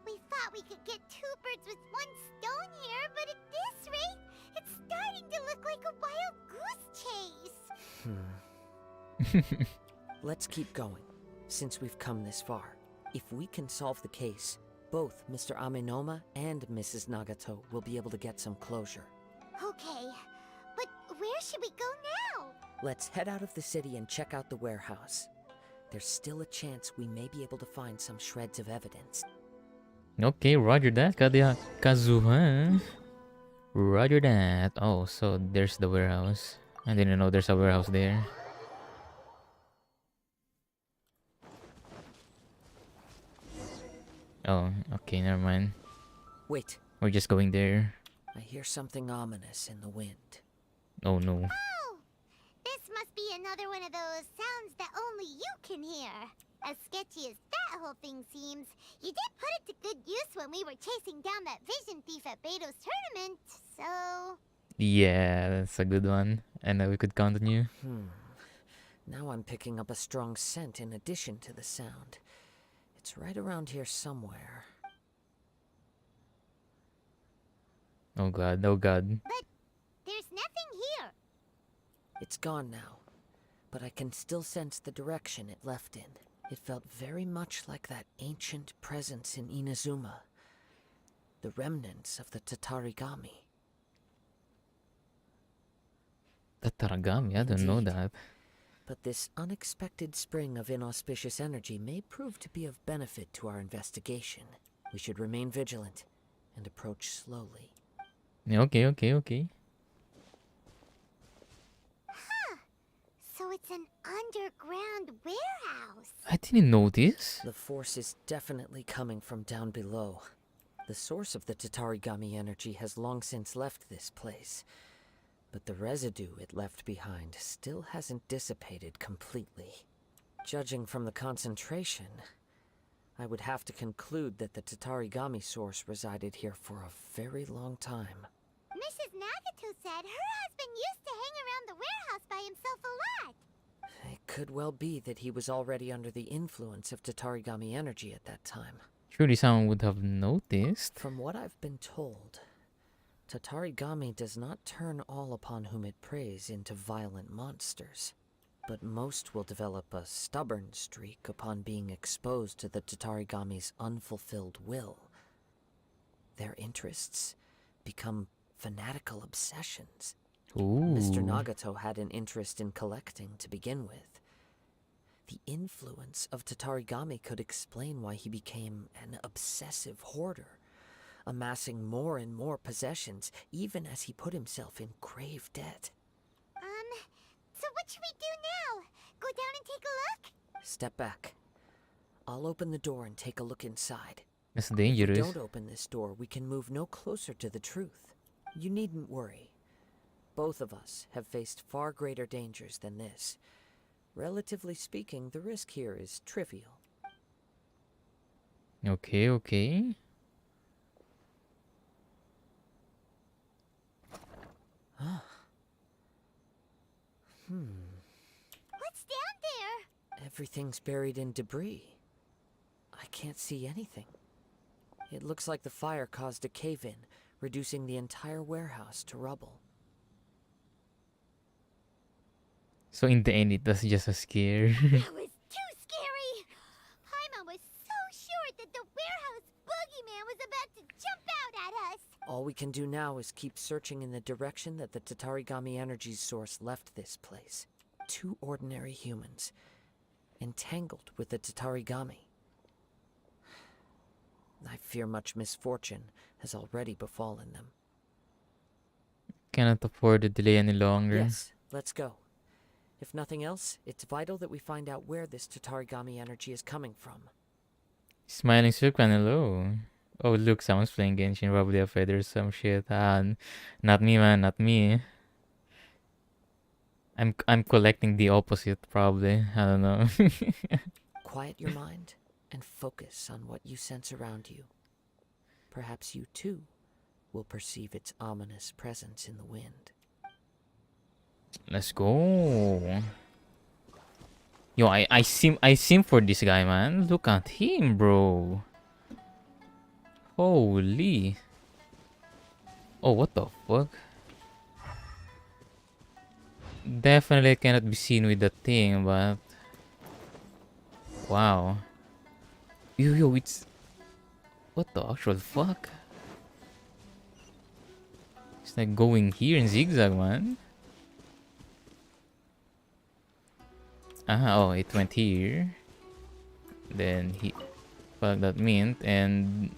We thought we could get two birds with one stone here, but at this rate, it's starting to look like a wild goose chase. Let's keep going, since we've come this far. If we can solve the case, both Mr. Amenoma and Mrs. Nagato will be able to get some closure. Okay, but where should we go now? Let's head out of the city and check out the warehouse. There's still a chance we may be able to find some shreds of evidence. Okay, roger that. Kazuha. Roger that. Oh, so there's the warehouse. I didn't know there's a warehouse there. Oh, okay, never mind. Wait, We're just going there. I hear something ominous in the wind. Oh no. Oh! This must be another one of those sounds that only you can hear. As sketchy as that whole thing seems, you did put it to good use when we were chasing down that vision thief at Beto's tournament, so... Yeah, that's a good one. And we could count on you. Now I'm picking up a strong scent in addition to the sound. It's right around here somewhere. Oh god, oh god. But there's nothing here. It's gone now, but I can still sense the direction it left in. It felt very much like that ancient presence in Inazuma, the remnants of the Tatarigami. The Taragami, I don't know Indeed. that. But this unexpected spring of inauspicious energy may prove to be of benefit to our investigation. We should remain vigilant and approach slowly. Okay. So it's an underground warehouse. I didn't notice. The force is definitely coming from down below. The source of the Tatarigami energy has long since left this place, but the residue it left behind still hasn't dissipated completely. Judging from the concentration, I would have to conclude that the Tatarigami source resided here for a very long time. Mrs. Nagato said her husband used to hang around the warehouse by himself a lot. It could well be that he was already under the influence of Tatarigami energy at that time. Surely someone would have noticed. From what I've been told, Tatarigami does not turn all upon whom it preys into violent monsters, but most will develop a stubborn streak upon being exposed to the Tatarigami's unfulfilled will. Their interests become fanatical obsessions. Ooh. Mr. Nagato had an interest in collecting to begin with. The influence of Tatarigami could explain why he became an obsessive hoarder, amassing more and more possessions, even as he put himself in grave debt. So what should we do now? Go down and take a look? Step back. I'll open the door and take a look inside. That's If we dangerous. don't open this door, we can move no closer to the truth. You needn't worry. Both of us have faced far greater dangers than this. Relatively speaking, the risk here is trivial. Okay. What's down there? Everything's buried in debris. I can't see anything. It looks like the fire caused a cave-in, reducing the entire warehouse to rubble. So in the end, it was just a scare. That was too scary. Paimon was so sure that the warehouse boogeyman was about to jump out at us. All we can do now is keep searching in the direction that the Tatarigami energy's source left this place. Two ordinary humans, entangled with the Tatarigami. I fear much misfortune has already befallen them. Cannot afford to delay any longer. Yes, let's go. If nothing else, it's vital that we find out where this Tatarigami energy is coming from. Smiling Sukan, hello. Oh, look, someone's playing Genshin, probably a feather or some shit. Not me, man, not me. I'm collecting the opposite, probably. I don't know. Quiet your mind and focus on what you sense around you. Perhaps you too will perceive its ominous presence in the wind. Let's go. Yo, I sim for this guy, man. Look at him, bro. Holy. Oh, what the fuck? Definitely cannot be seen with the thing, but wow. Yo, it's what the actual fuck? It's like going here in zigzag, man. Oh, it went here. Then he fuck that mint and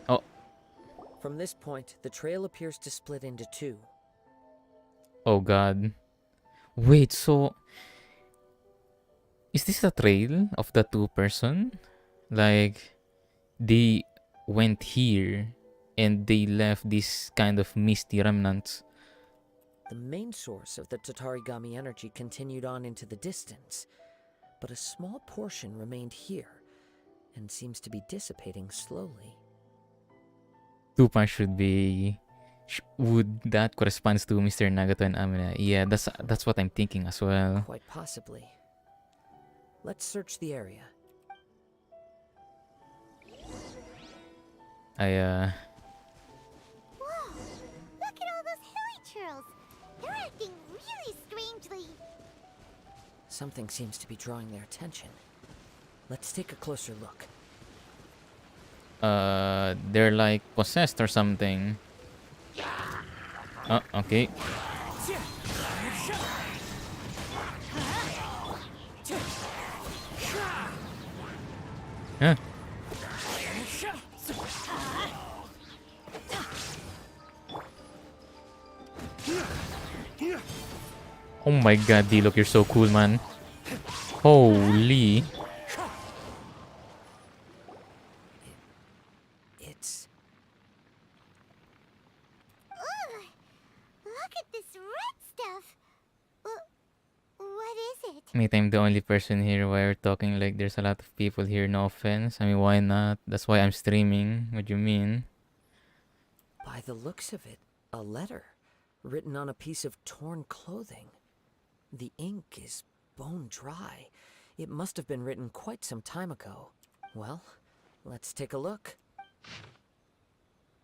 oh. From this point, the trail appears to split into two. Oh god. Wait, so is this the trail of the two person? Like they went here and they left this kind of misty remnants. The main source of the Tatarigami energy continued on into the distance, but a small portion remained here and seems to be dissipating slowly. Tupan should be would that corresponds to Mr. Nagato and Amina? Yeah, that's what I'm thinking as well. Quite possibly. Let's search the area. Whoa! Look at all those hilly churls. They're acting really strangely. Something seems to be drawing their attention. Let's take a closer look. They're like possessed or something. Oh, okay. Huh. Oh my god, D-Look, you're so cool, man. Holy. It's... Ugh! Look at this red stuff. What is it? Mate, I'm the only person here. Why we're talking like there's a lot of people here? No offense. I mean, why not? That's why I'm streaming. What do you mean? By the looks of it, a letter written on a piece of torn clothing. The ink is bone dry. It must have been written quite some time ago. Well, let's take a look.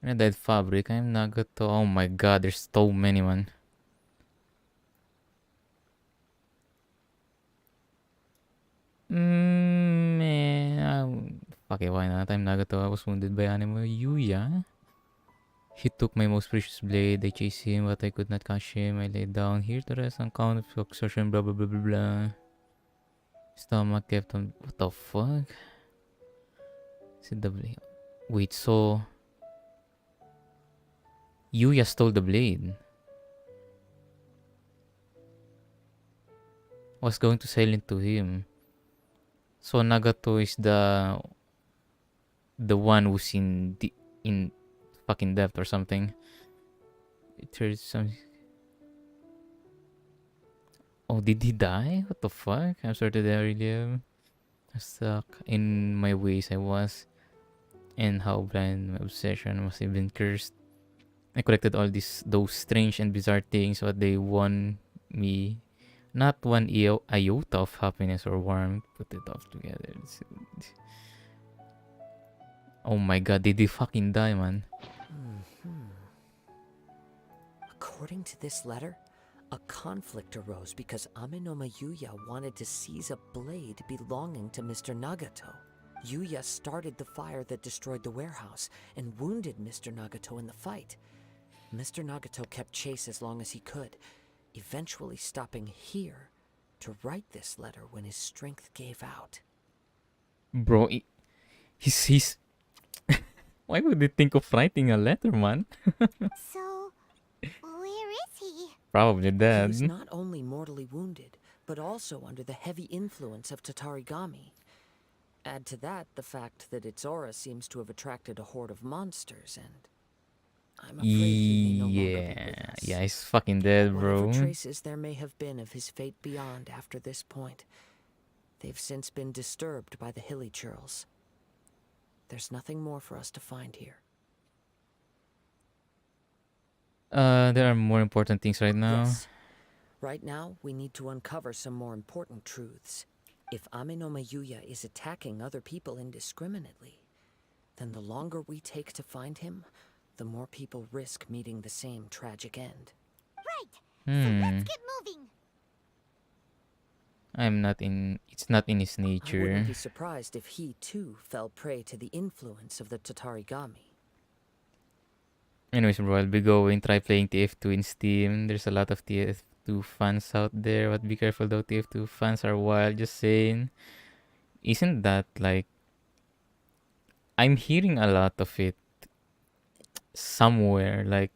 Red fabric. I'm Nagato. Oh my god, there's so many, man. Okay, why not? I'm Nagato. I was wounded by Animo Yuya. He took my most precious blade. I chased him, but I could not catch him. I laid down here to rest on count of exhaustion. Blah blah blah blah blah. Stomach kept on. What the fuck? Is it the blade? Wait, so Yuya stole the blade. Was going to sell it to him. So Nagato is the one who's in fucking debt or something. It heard some. Oh, did he die? What the fuck? I'm sorry that I really am stuck in my ways. I was, and how blind my obsession must have been cursed. I collected all those strange and bizarre things, but they won me not one iota of happiness or warmth. Put it all together. Oh my god, did he fucking die, man? According to this letter, a conflict arose because Amenoma Yuya wanted to seize a blade belonging to Mr. Nagato. Yuya started the fire that destroyed the warehouse and wounded Mr. Nagato in the fight. Mr. Nagato kept chase as long as he could, eventually stopping here to write this letter when his strength gave out. Bro, he's why would they think of writing a letter, man? So, where is he? Probably He dead. was not only mortally wounded, but also under the heavy influence of Tatarigami. Add to that the fact that its aura seems to have attracted a horde of monsters, and I'm afraid he may no longer be with us. Yeah, he's fucking dead, bro. Whatever traces there may have been of his fate beyond after this point, they've since been disturbed by the hilly churls. There's nothing more for us to find here. There are more important things right now. Yes. Right now, we need to uncover some more important truths. If Amenoma Yuya is attacking other people indiscriminately, then the longer we take to find him, the more people risk meeting the same tragic end. Right. So let's get moving. It's not in his I wouldn't nature. be surprised if he, too, fell prey to the influence of the Tatarigami. Anyways, bro, I'll be going. Try playing TF2 in Steam. There's a lot of TF2 fans out there, but be careful though. TF2 fans are wild. Just saying. Isn't that like... I'm hearing a lot of it somewhere. Like,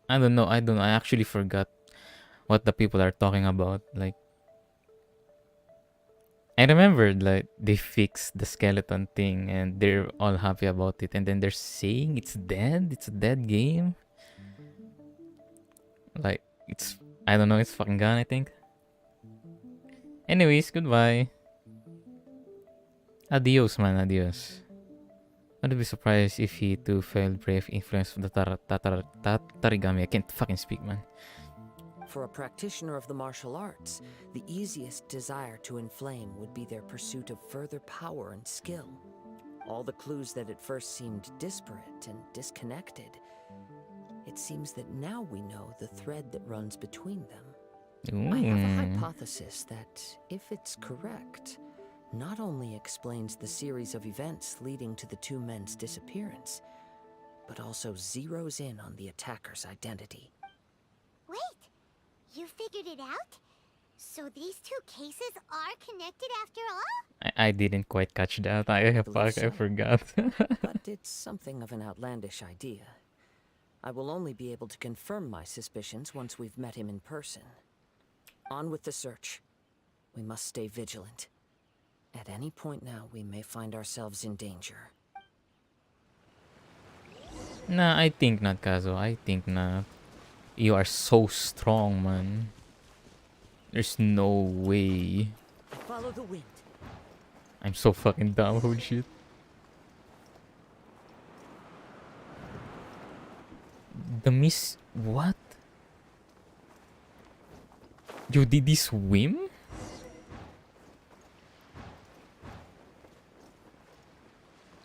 I don't know. I actually forgot what the people are talking about. Like, I remembered like they fixed the skeleton thing and they're all happy about it, and then they're saying it's dead. It's a dead game. Like, I don't know, it's fucking gone, I think. Anyways, goodbye. Adios, man, adios. I'd be surprised if he too fell prey of influence of the Tatarigami. I can't fucking speak, man. For a practitioner of the martial arts, the easiest desire to inflame would be their pursuit of further power and skill. All the clues that at first seemed disparate and disconnected. It seems that now we know the thread that runs between them. I have a hypothesis that, if it's correct, not only explains the series of events leading to the two men's disappearance, but also zeroes in on the attacker's identity. Wait, you figured it out? So these two cases are connected after all? I didn't quite catch that. I forgot. But it's something of an outlandish idea. I will only be able to confirm my suspicions once we've met him in person. On with the search. We must stay vigilant. At any point now, we may find ourselves in danger. Nah, I think not, Kazo. I think not. You are so strong, man. There's no way. Follow the wind. I'm so fucking dumb. Holy shit. The miss... What? Yo, did he swim?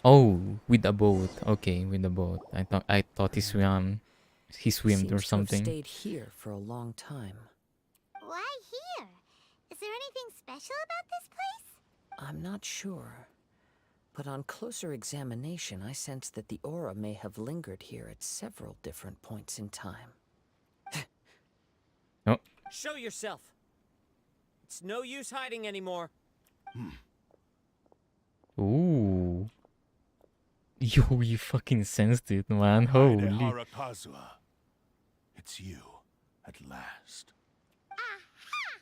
Oh, with a boat. Okay, with a boat. I thought he swam. He swam or Seems to have something. stayed here for a long time. Why here? Is there anything special about this place? I'm not sure. But on closer examination, I sense that the aura may have lingered here at several different points in time. Oh. Show yourself. It's no use hiding anymore. Ooh. Yo, you fucking sensed it, man. Holy. Kaedehara Kazuha. It's you, at last. Aha!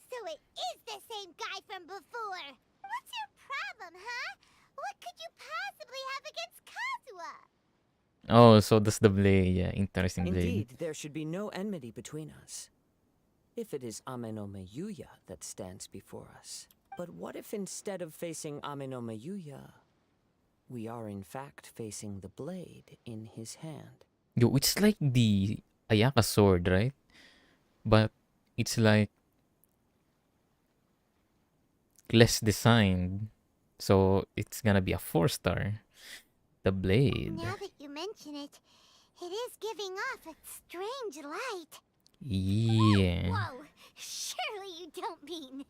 So it is the same guy from before. What's your problem, huh? What could you possibly have against Kazuha? Oh, so that's the blade. Yeah, interesting blade. Indeed, there should be no enmity between us. If it is Ame no Yuya that stands before us. But what if instead of facing Ame no Yuya, we are in fact facing the blade in his hand? Yo, it's like the Ayaka sword, right? But it's like less designed. So it's gonna be a 4-star. The blade. Now that you mention it, it is giving off a strange light. Yeah. Whoa, surely you don't mean...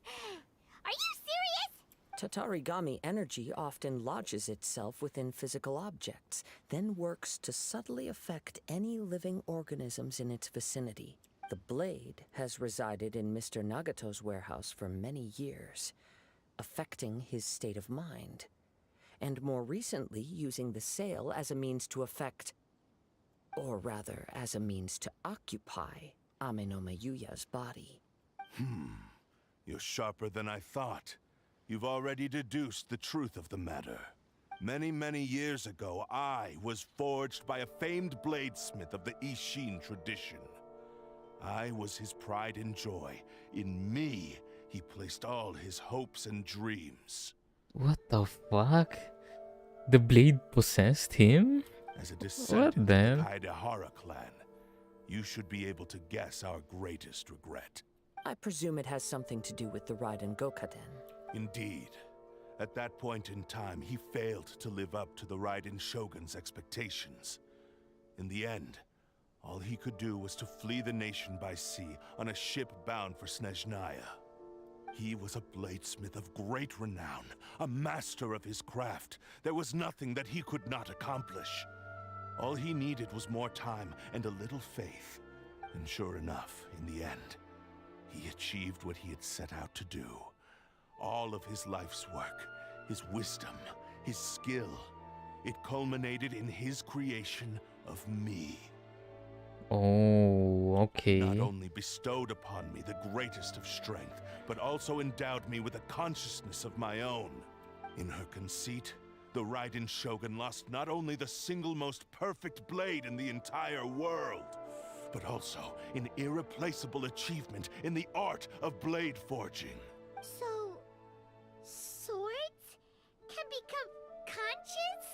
Are you serious? Tatarigami energy often lodges itself within physical objects, then works to subtly affect any living organisms in its vicinity. The blade has resided in Mr. Nagato's warehouse for many years, affecting his state of mind, and more recently using the sale as a means to affect, or rather as a means to occupy, Ame no Yuya's body. You're sharper than I thought. You've already deduced the truth of the matter. Many, many years ago, I was forged by a famed bladesmith of the Ishin tradition. I was his pride and joy. In me, he placed all his hopes and dreams. What the fuck? The blade possessed him? As a descendant of the the hell? Kaedehara clan, you should be able to guess our greatest regret. I presume it has something to do with the Raiden Gokaden. Indeed. At that point in time, he failed to live up to the Raiden Shogun's expectations. In the end, all he could do was to flee the nation by sea on a ship bound for Snezhnaya. He was a bladesmith of great renown, a master of his craft. There was nothing that he could not accomplish. All he needed was more time and a little faith. And sure enough, in the end, he achieved what he had set out to do. All of his life's work, his wisdom, his skill, it culminated in his creation of me. Oh, okay. Not only bestowed upon me the greatest of strength, but also endowed me with a consciousness of my own. In her conceit, the Raiden Shogun lost not only the single most perfect blade in the entire world, but also an irreplaceable achievement in the art of blade forging. So, swords can become conscious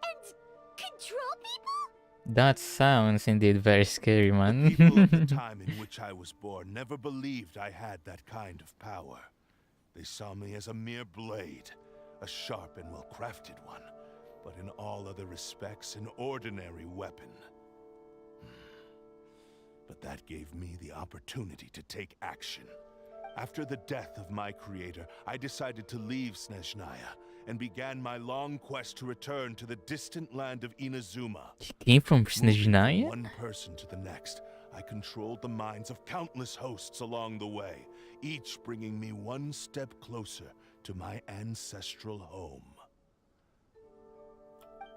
and control people? That sounds indeed very scary, man. People of the time in which I was born never believed I had that kind of power. They saw me as a mere blade, a sharp and well-crafted one, but in all other respects an ordinary weapon. But that gave me the opportunity to take action. After the death of my creator, I decided to leave Snezhnaya and began my long quest to return to the distant land of Inazuma. He came from Moving from Snezhnaya? one person to the next, I controlled the minds of countless hosts along the way, each bringing me one step closer to my ancestral home.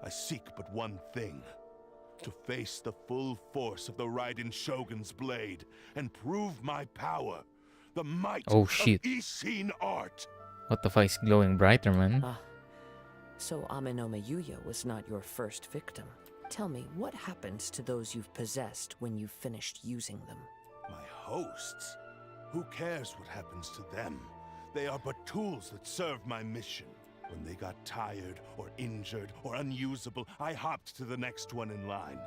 I seek but one thing: to face the full force of the Raiden Shogun's blade and prove my power, the might Oh, of shit. Ishin art. What the fuck is glowing brighter, man? Ah, so Amenoma Yuya was not your first victim. Tell me, what happens to those you've possessed when you've finished using them? My hosts? Who cares what happens to them? They are but tools that serve my mission. When they got tired, or injured, or unusable, I hopped to the next one in line.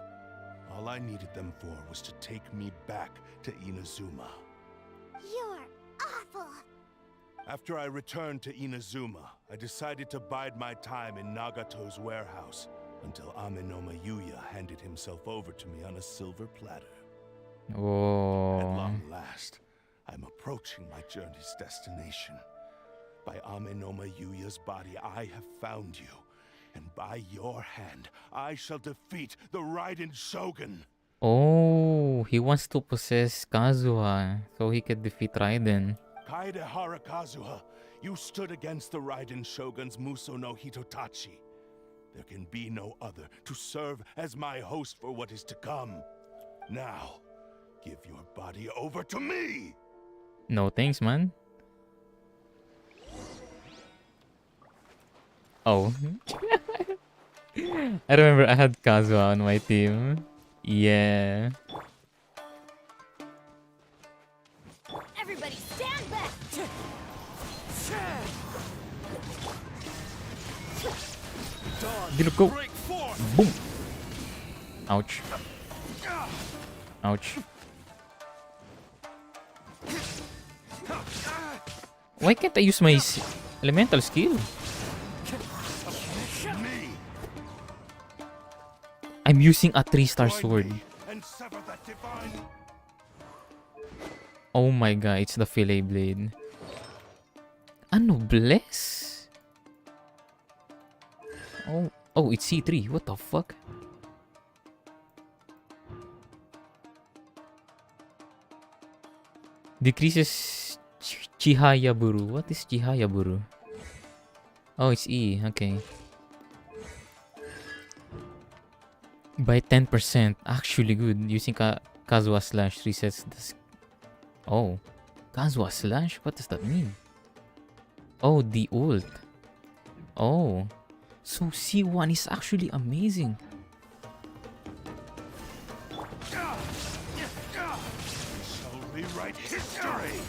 All I needed them for was to take me back to Inazuma. You're awful. After I returned to Inazuma, I decided to bide my time in Nagato's warehouse until Amenoma Yuya handed himself over to me on a silver platter. At Oh. long last, I'm approaching my journey's destination. By Amenoma Yuya's body, I have found you. And by your hand, I shall defeat the Raiden Shogun. Oh, he wants to possess Kazuha so he could defeat Raiden. Kaedehara Kazuha, you stood against the Raiden Shogun's Muso no Hitotachi. There can be no other to serve as my host for what is to come. Now, give your body over to me! No thanks, man. Oh. I remember I had Kazuha on my team. Yeah. Everybody stand back! Did it go? Boom. Ouch. Ouch. Why can't I use my elemental skill? I'm using a 3-star sword. Oh my god, it's the fillet blade. Ano, bless? Oh, it's C3. What the fuck? Decreases Chihaya Buru. What is Chihaya Buru? Oh, it's E. Okay. By 10%. Actually good. Using Kazuha Slash resets the... Oh. Kazuha Slash? What does that mean? Oh, the ult. Oh. So C1 is actually amazing. Shall rewrite history!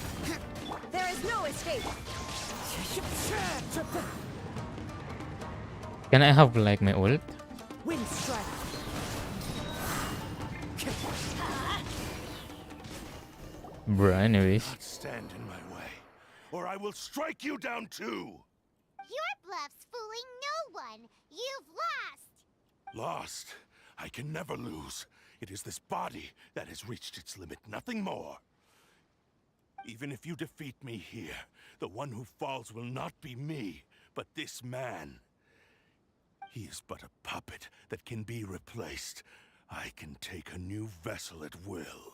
There is no escape! Can I have like my ult? Wind strike! Bruh, anyways. Not stand in my way, or I will strike you down too! Your bluff's fooling no one. You've lost. Lost? I can never lose. It is this body that has reached its limit, nothing more. Even if you defeat me here, the one who falls will not be me, but this man. He is but a puppet that can be replaced. I can take a new vessel at will.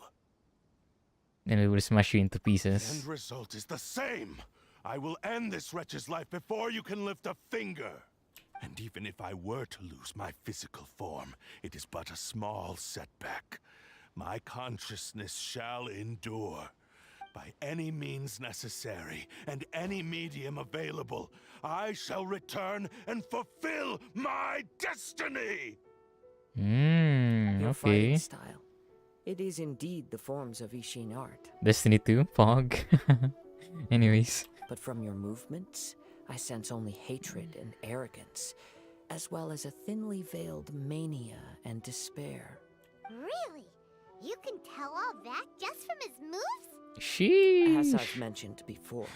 And it will smash you into The pieces. end result is the same. I will end this wretch's life before you can lift a finger. And even if I were to lose my physical form, it is but a small setback. My consciousness shall endure. By any means necessary, and any medium available, I shall return and fulfill my destiny! Your fighting Okay. style. It is indeed the forms of Ishin art. Destiny 2, Fog. Anyways. But from your movements, I sense only hatred and arrogance, as well as a thinly veiled mania and despair. Really? You can tell all that just from his moves? As I've Sheesh. mentioned before,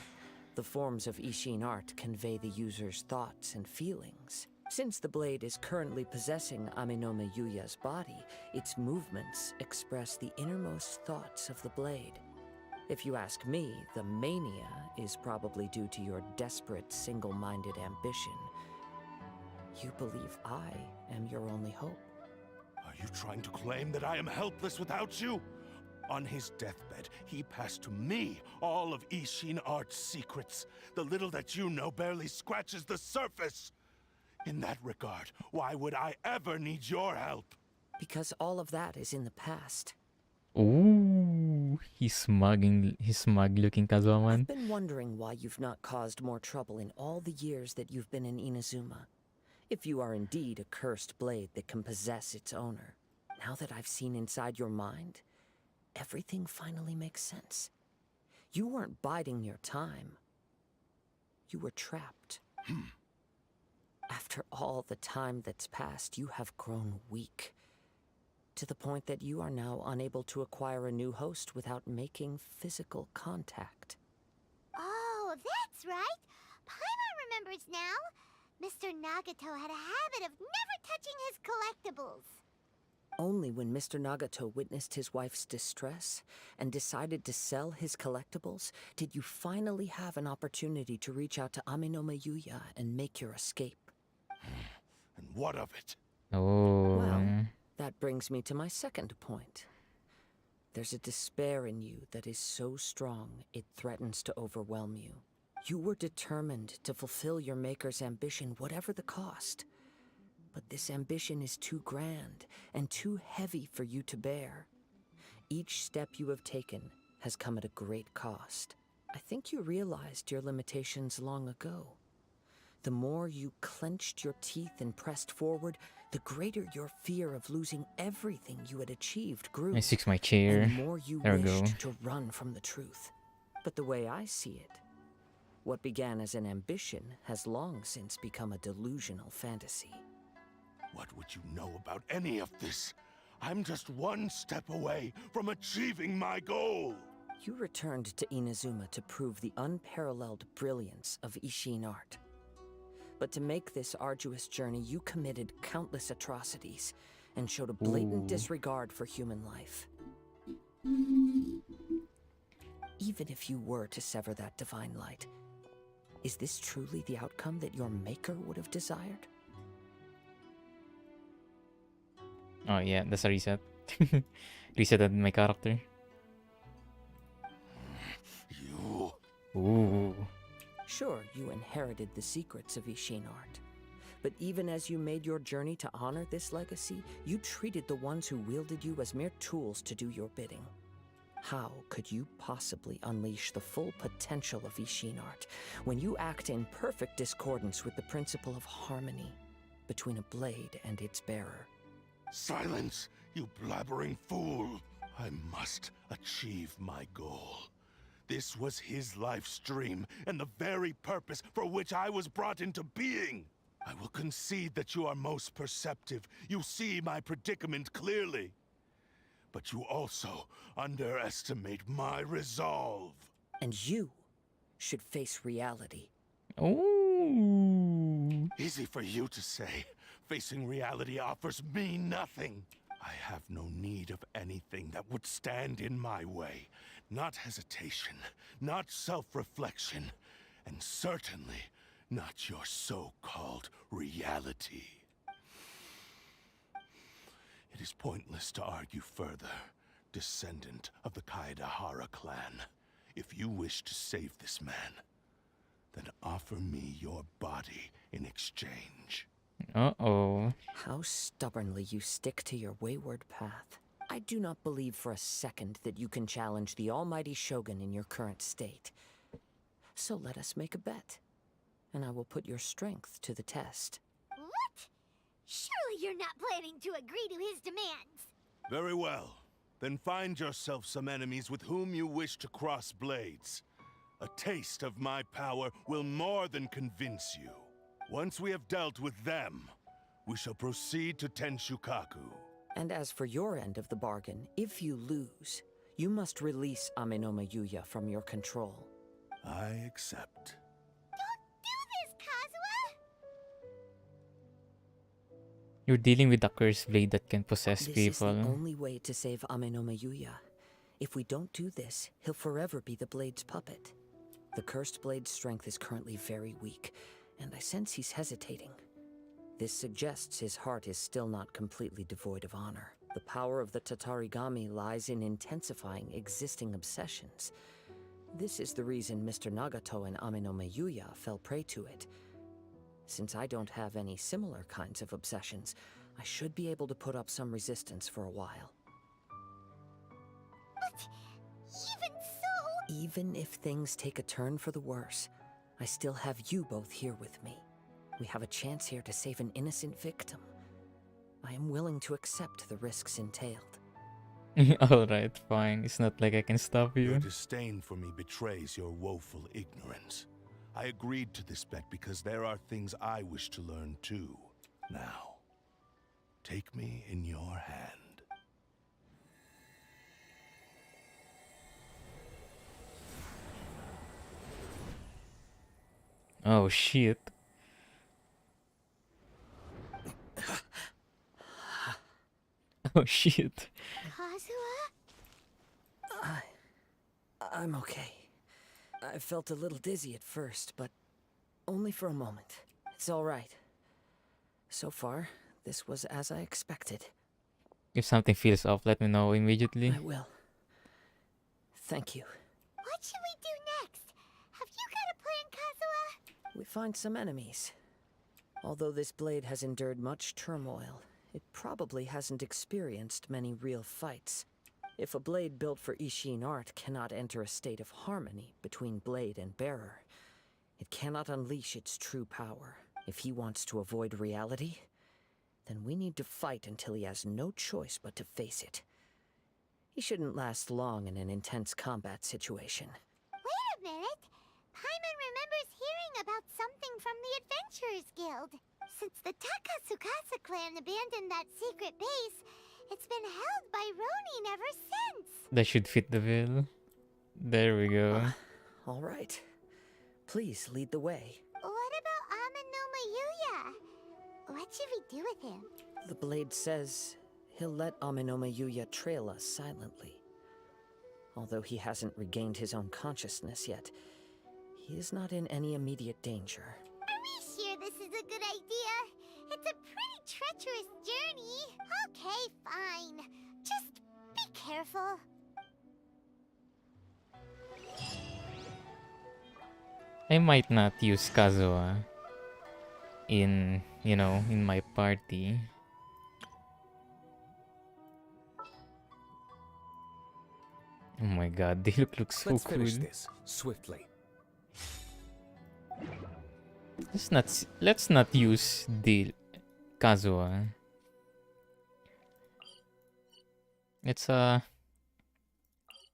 the forms of Ishin art convey the user's thoughts and feelings. Since the blade is currently possessing Aminome Yuya's body, its movements express the innermost thoughts of the blade. If you ask me, the mania is probably due to your desperate, single-minded ambition. You believe I am your only hope. Are you trying to claim that I am helpless without you? On his deathbed, he passed to me all of Ishin Art's secrets. The little that you know barely scratches the surface. In that regard, why would I ever need your help? Because all of that is in the past. Ooh, he's smug looking Kazuha I've man. been wondering why you've not caused more trouble in all the years that you've been in Inazuma. If you are indeed a cursed blade that can possess its owner. Now that I've seen inside your mind, everything finally makes sense. You weren't biding your time. You were trapped. After all the time that's passed, you have grown weak. To the point that you are now unable to acquire a new host without making physical contact. Oh, that's right. Paimon remembers now. Mr. Nagato had a habit of never touching his collectibles. Only when Mr. Nagato witnessed his wife's distress and decided to sell his collectibles did you finally have an opportunity to reach out to Aminome Yuya and make your escape. And what of it? Oh. Well, that brings me to my second point. There's a despair in you that is so strong it threatens to overwhelm you. You were determined to fulfill your maker's ambition, whatever the cost. But this ambition is too grand and too heavy for you to bear. Each step you have taken has come at a great cost. I think you realized your limitations long ago. The more you clenched your teeth and pressed forward, the greater your fear of losing everything you had achieved grew. I fix my chair. And the more you There we go. wished to run from the truth. But the way I see it, what began as an ambition has long since become a delusional fantasy. What would you know about any of this? I'm just one step away from achieving my goal. You returned to Inazuma to prove the unparalleled brilliance of Ishin art. But to make this arduous journey, you committed countless atrocities and showed a blatant disregard for human life. Even if you were to sever that divine light, is this truly the outcome that your maker would have desired? Oh yeah, that's a reset. Resetted my character. You... Ooh. Sure, you inherited the secrets of Ishin art. But even as you made your journey to honor this legacy, you treated the ones who wielded you as mere tools to do your bidding. How could you possibly unleash the full potential of Ishin art when you act in perfect discordance with the principle of harmony between a blade and its bearer? Silence, you blabbering fool! I must achieve my goal. This was his life's dream, and the very purpose for which I was brought into being. I will concede that you are most perceptive. You see my predicament clearly. But you also underestimate my resolve. And you should face reality. Ooh. Easy for you to say. Facing reality offers me nothing. I have no need of anything that would stand in my way. Not hesitation, not self-reflection, and certainly not your so-called reality. It is pointless to argue further, descendant of the Kaedahara clan. If you wish to save this man, then offer me your body in exchange. Uh-oh. How stubbornly you stick to your wayward path. I do not believe for a second that you can challenge the almighty Shogun in your current state. So let us make a bet, and I will put your strength to the test. What? Surely you're not planning to agree to his demands. Very well. Then find yourself some enemies with whom you wish to cross blades. A taste of my power will more than convince you. Once we have dealt with them, we shall proceed to Tenshukaku. And as for your end of the bargain, if you lose, you must release Aminome Yuya from your control. I accept. Don't do this, Kazuha! You're dealing with a cursed blade that can possess This is the people. only way to save Amenoma Yuya. If we don't do this, he'll forever be the blade's puppet. The cursed blade's strength is currently very weak, and I sense he's hesitating. This suggests his heart is still not completely devoid of honor. The power of the Tatarigami lies in intensifying existing obsessions. This is the reason Mr. Nagato and Amenoma Yuya fell prey to it. Since I don't have any similar kinds of obsessions, I should be able to put up some resistance for a while. But even so... Even if things take a turn for the worse, I still have you both here with me. We have a chance here to save an innocent victim. I am willing to accept the risks entailed. Alright, fine. It's not like I can stop Your you. disdain for me betrays your woeful ignorance. I agreed to this bet because there are things I wish to learn too. Now, take me in your hand. Oh shit. Oh shit. Kazuha? I'm okay. I felt a little dizzy at first, but only for a moment. It's all right. So far, this was as I expected. If something feels off, let me know immediately. I will. Thank you. What should we do next? Have you got a plan, Kazuha? We find some enemies. Although this blade has endured much turmoil, it probably hasn't experienced many real fights. If a blade built for Ishin art cannot enter a state of harmony between blade and bearer, it cannot unleash its true power. If he wants to avoid reality, then we need to fight until he has no choice but to face it. He shouldn't last long in an intense combat situation. Wait a minute. Paimon remembers hearing about something from the Adventurers Guild. Since the Takasukasa clan abandoned that secret base, it's been held by Ronin ever since. That should fit the bill. There we go. All right. Please lead the way. What about Amenoma Yuya? What should we do with him? The blade says he'll let Amenoma Yuya trail us silently. Although he hasn't regained his own consciousness yet, he is not in any immediate danger. Are we sure this is a good idea? It's a pretty treacherous journey. Okay, fine. Just be careful. I might not use Kazuha in, in my party. Oh my god, they look so Let's cool. finish this swiftly. Let's not use the Kazuha. Let's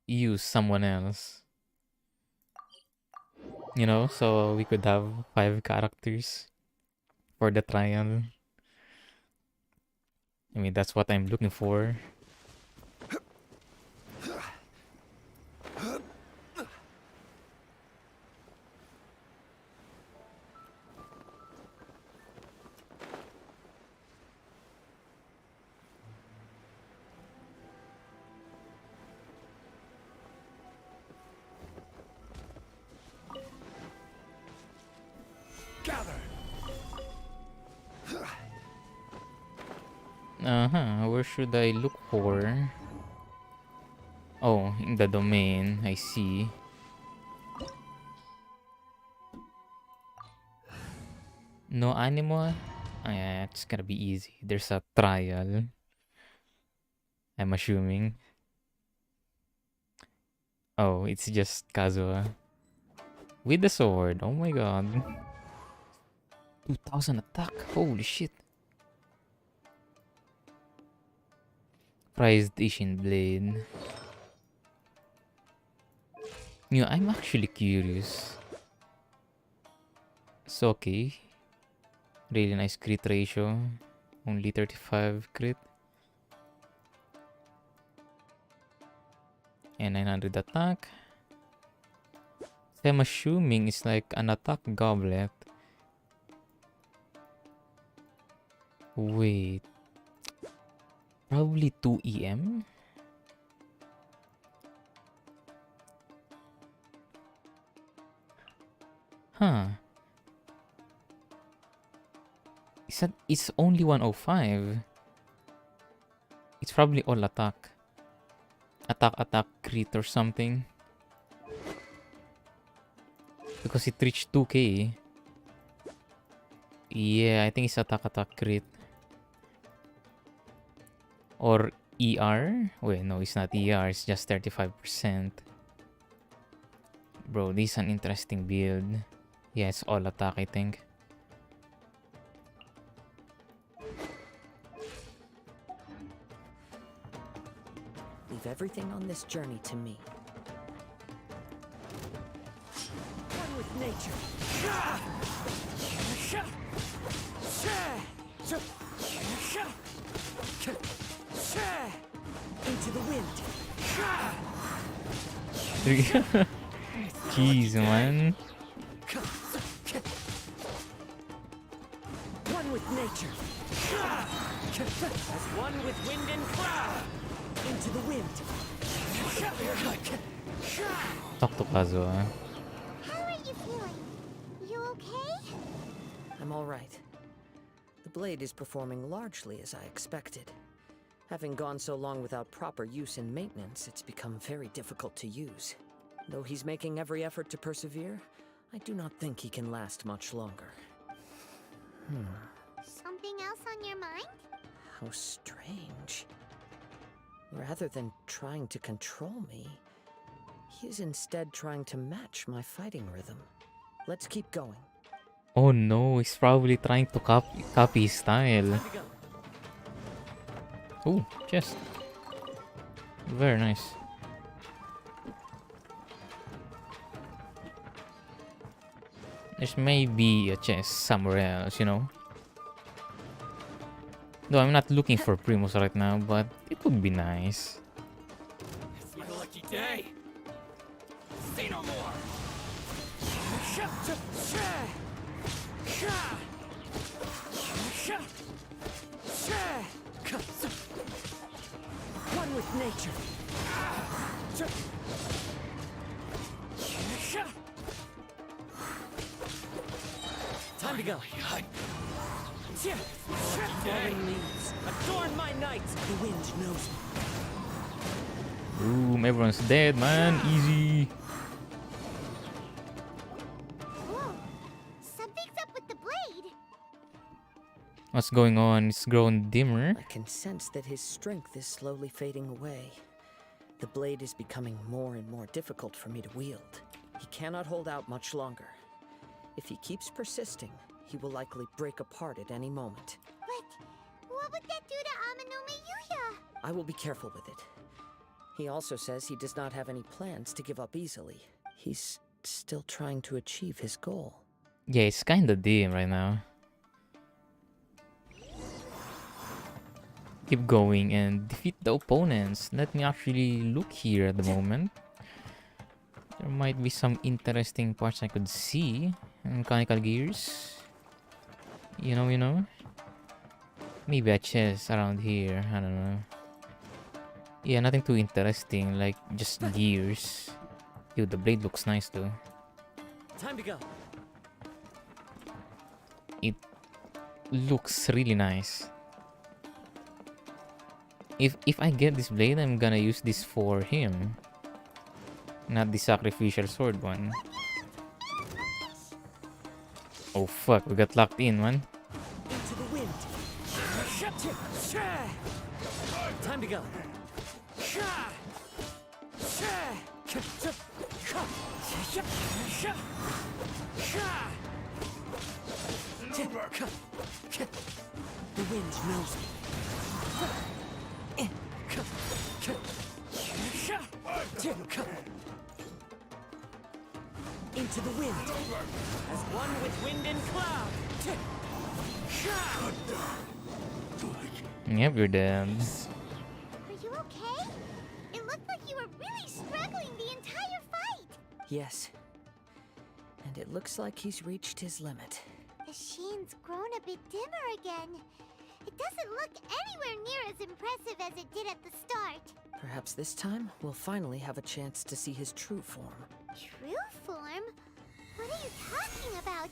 use someone else. So we could have 5 characters for the trial. I mean, that's what I'm looking for. Where should I look for? Oh, in the domain, I see. No animal? Yeah, it's gonna be easy. There's a trial. I'm assuming. Oh, it's just Kazuha. With the sword. Oh my god. 2000 attack. Holy shit. Prized Ishin blade. I'm actually curious. It's okay. Really nice crit ratio. Only 35 crit. And 900 attack. So I'm assuming it's like an attack goblet. Wait. Probably 2 EM. Huh. It's only 105. It's probably all attack. Attack, crit or something. Because it reached 2k. Yeah, I think it's attack, crit. Or ER? Wait, no, it's not ER. It's just 35%. Bro, this is an interesting build. Yeah, it's all attack, I think. Leave everything on this journey to me. One with nature. Into the wind. Jeez, man. One with nature. As one with wind and cloud. Into the wind. Talk to Kazuha. How are you feeling? You okay? I'm all right. The blade is performing largely as I expected. Having gone so long without proper use and maintenance, it's become very difficult to use. Though he's making every effort to persevere, I do not think he can last much longer. Something else on your mind? How strange. Rather than trying to control me, he is instead trying to match my fighting rhythm. Let's keep going. Oh no, he's probably trying to copy his style. Oh, chest. Very nice. There's maybe a chest somewhere else, you know. Though I'm not looking for Primus right now, but it would be nice. It's my lucky day. Say no more. One with nature. Time to go. Falling leaves adorn my night. The wind knows me. Boom, everyone's dead, man. Easy. Whoa. Something's up with the blade. What's going on? It's grown dimmer. I can sense that his strength is slowly fading away. The blade is becoming more and more difficult for me to wield. He cannot hold out much longer. If he keeps persisting, he will likely break apart at any moment. But what would that do to Amanome Yuya? I will be careful with it. He also says he does not have any plans to give up easily. He's still trying to achieve his goal. Yeah, it's kinda dim right now. Keep going and defeat the opponents. Let me actually look here at the moment. There might be some interesting parts I could see. Mechanical gears. You know. Maybe a chest around here. I don't know. Yeah, nothing too interesting. Like, just gears. Dude, the blade looks nice though. Time to go. It looks really nice. If I get this blade, I'm gonna use this for him. Not the sacrificial sword one. Oh fuck, we got locked in, man. Into the wind. Time to go. The wind knows me. Into the wind. As one with wind and cloud. Yep, you're dead. Are you okay? It looked like you were really struggling the entire fight. Yes. And it looks like he's reached his limit. The sheen's grown a bit dimmer again. It doesn't look anywhere near as impressive as it did at the start. Perhaps this time we'll finally have a chance to see his true form. True form? What are you talking about?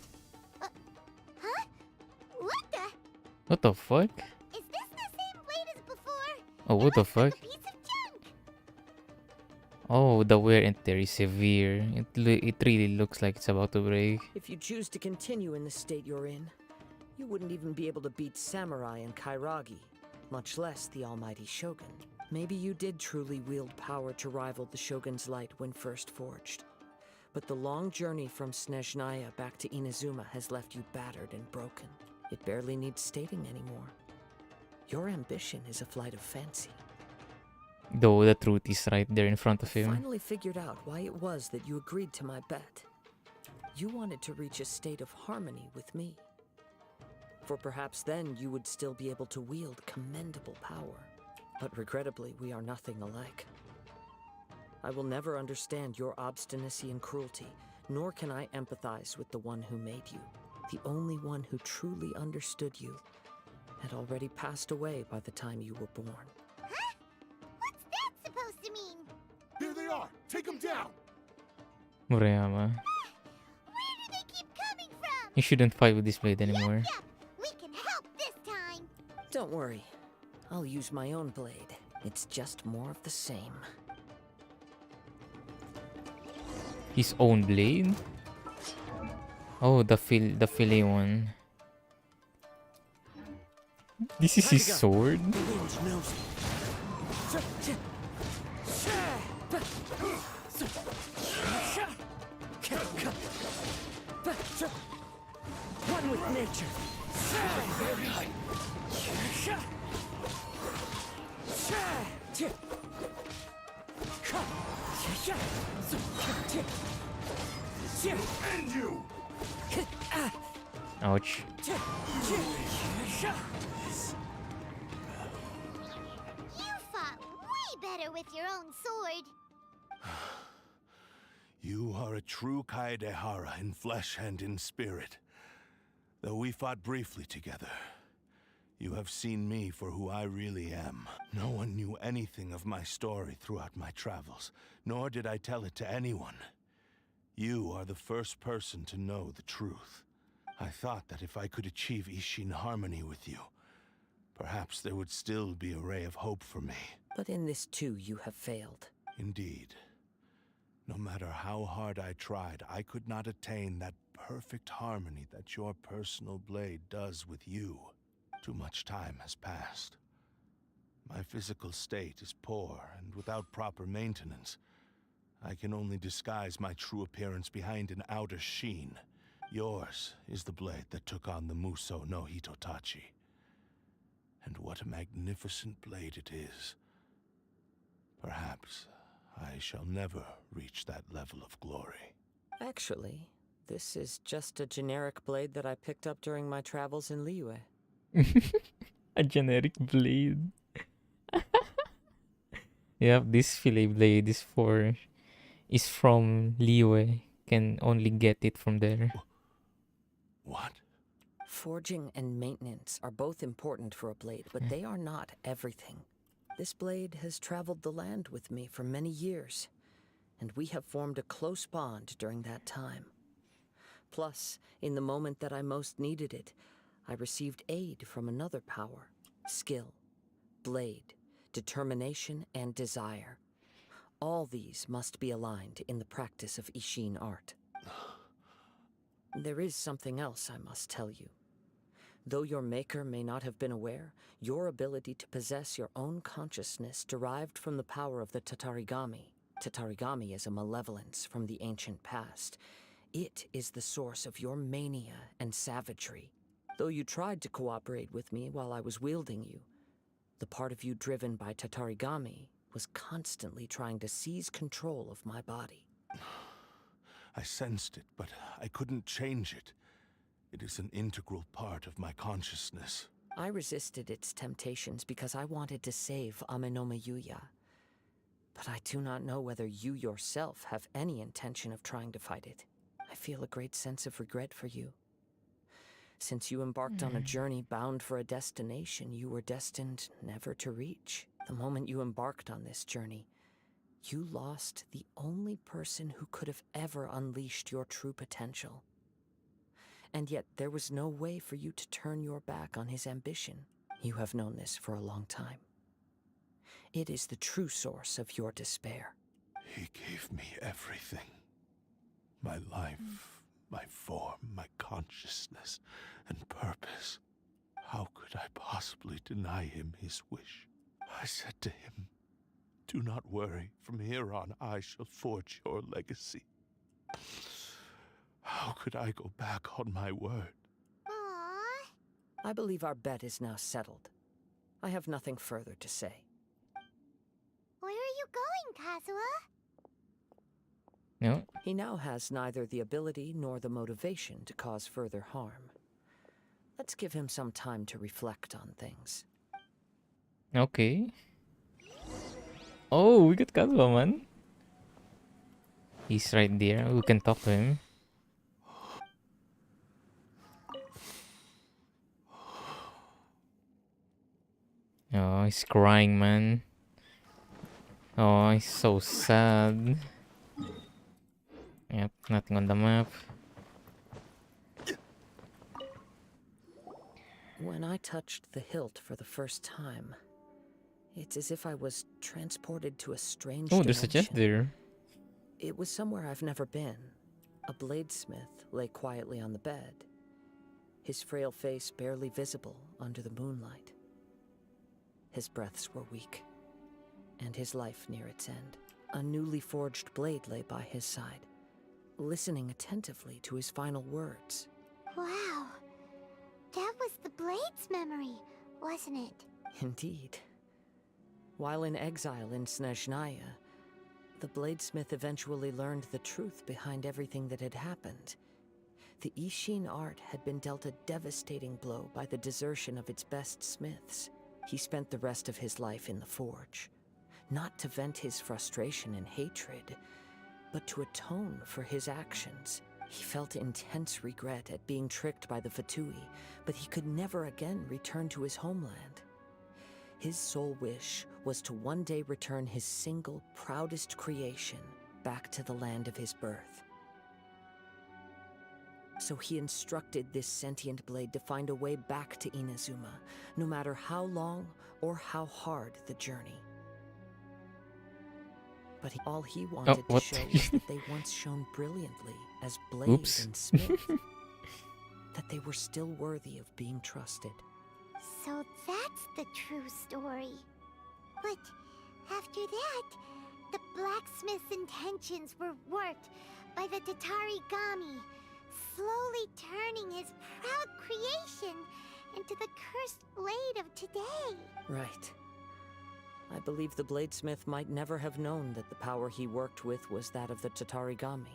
Huh? What the? What the fuck? Is this the same blade as before? Oh, what the Looks like fuck? a piece of junk. Oh, the wear and tear is severe. It really looks like it's about to break. If you choose to continue in the state you're in, you wouldn't even be able to beat Samurai and Kairagi, much less the almighty Shogun. Maybe you did truly wield power to rival the Shogun's light when first forged. But the long journey from Snezhnaya back to Inazuma has left you battered and broken. It barely needs stating anymore. Your ambition is a flight of fancy. Though the truth is right there in front of I him. finally figured out why it was that you agreed to my bet. You wanted to reach a state of harmony with me. For perhaps then you would still be able to wield commendable power. But regrettably, we are nothing alike. I will never understand your obstinacy and cruelty, nor can I empathize with the one who made you. The only one who truly understood you had already passed away by the time you were born. Huh? What's that supposed to mean? There they are! Take them down! Murayama. Where do they keep coming from? You shouldn't fight with this blade anymore. Yep, we can help this time. Don't worry. I'll use my own blade. It's just more of the same. His own blade? Oh, the fillet one. This is his sword? The wind knows me. One with nature. End you! Ouch. You fought way better with your own sword. You are a true Kaedehara in flesh and in spirit. Though we fought briefly together, you have seen me for who I really am. No one knew anything of my story throughout my travels, nor did I tell it to anyone. You are the first person to know the truth. I thought that if I could achieve Ishin harmony with you, perhaps there would still be a ray of hope for me. But in this too, you have failed. Indeed. No matter how hard I tried, I could not attain that perfect harmony that your personal blade does with you. Too much time has passed. My physical state is poor, and without proper maintenance, I can only disguise my true appearance behind an outer sheen. Yours is the blade that took on the Muso no Hitotachi. And what a magnificent blade it is. Perhaps I shall never reach that level of glory. Actually, this is just a generic blade that I picked up during my travels in Liyue. A generic blade. Yep, this fillet blade is from Liyue. Can only get it from there. What? Forging and maintenance are both important for a blade, but they are not everything. This blade has traveled the land with me for many years, and we have formed a close bond during that time. Plus, in the moment that I most needed it, I received aid from another power: skill, blade, determination, and desire. All these must be aligned in the practice of Ishin art. There is something else I must tell you. Though your maker may not have been aware, your ability to possess your own consciousness derived from the power of the Tatarigami. Tatarigami is a malevolence from the ancient past. It is the source of your mania and savagery. Though you tried to cooperate with me while I was wielding you, the part of you driven by Tatarigami was constantly trying to seize control of my body. I sensed it, but I couldn't change it. It is an integral part of my consciousness. I resisted its temptations because I wanted to save Amenome Yuya. But I do not know whether you yourself have any intention of trying to fight it. I feel a great sense of regret for you. Since you embarked on a journey bound for a destination you were destined never to reach. The moment you embarked on this journey, you lost the only person who could have ever unleashed your true potential. And yet there was no way for you to turn your back on his ambition. You have known this for a long time. It is the true source of your despair. He gave me everything. My life, my form, my consciousness, and purpose. How could I possibly deny him his wish? I said to him, "Do not worry. From here on, I shall forge your legacy." How could I go back on my word? Aww. I believe our bet is now settled. I have nothing further to say. Where are you going, Kazuha? No. He now has neither the ability nor the motivation to cause further harm. Let's give him some time to reflect on things. Okay. Oh, we got Kazuha, man. He's right there. We can talk to him. Oh, he's crying, man. Oh, he's so sad. Yep, nothing on the map. When I touched the hilt for the first time, it's as if I was transported to a strange Oh, there's a dimension. chest there. It was somewhere I've never been. A bladesmith lay quietly on the bed, his frail face barely visible under the moonlight. His breaths were weak, and his life near its end. A newly forged blade lay by his side, listening attentively to his final words. Wow. That was the Blade's memory, wasn't it? Indeed. While in exile in Snezhnaya, the bladesmith eventually learned the truth behind everything that had happened. The Ishin art had been dealt a devastating blow by the desertion of its best smiths. He spent the rest of his life in the forge, not to vent his frustration and hatred, but to atone for his actions. He felt intense regret at being tricked by the Fatui, but he could never again return to his homeland. His sole wish was to one day return his single, proudest creation back to the land of his birth. So he instructed this sentient blade to find a way back to Inazuma, no matter how long or how hard the journey. But all he wanted to what? show was that they once shone brilliantly as blade Oops. and smith, that they were still worthy of being trusted. So that's the true story. But after that, the blacksmith's intentions were warped by the Tatarigami, slowly turning his proud creation into the cursed blade of today. Right. I believe the bladesmith might never have known that the power he worked with was that of the Tatarigami.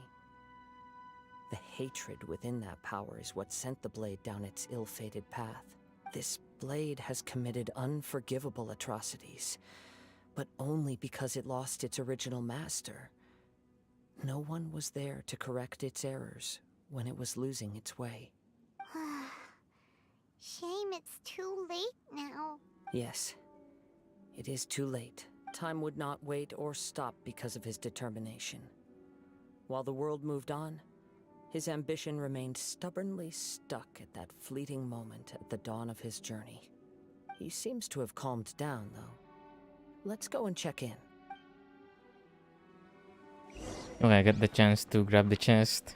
The hatred within that power is what sent the blade down its ill-fated path. This blade has committed unforgivable atrocities, but only because it lost its original master. No one was there to correct its errors when it was losing its way. Shame it's too late now. Yes, it is too late. Time would not wait or stop because of his determination. While the world moved on, his ambition remained stubbornly stuck at that fleeting moment at the dawn of his journey. He seems to have calmed down, though. Let's go and check in. Okay, I got the chance to grab the chest.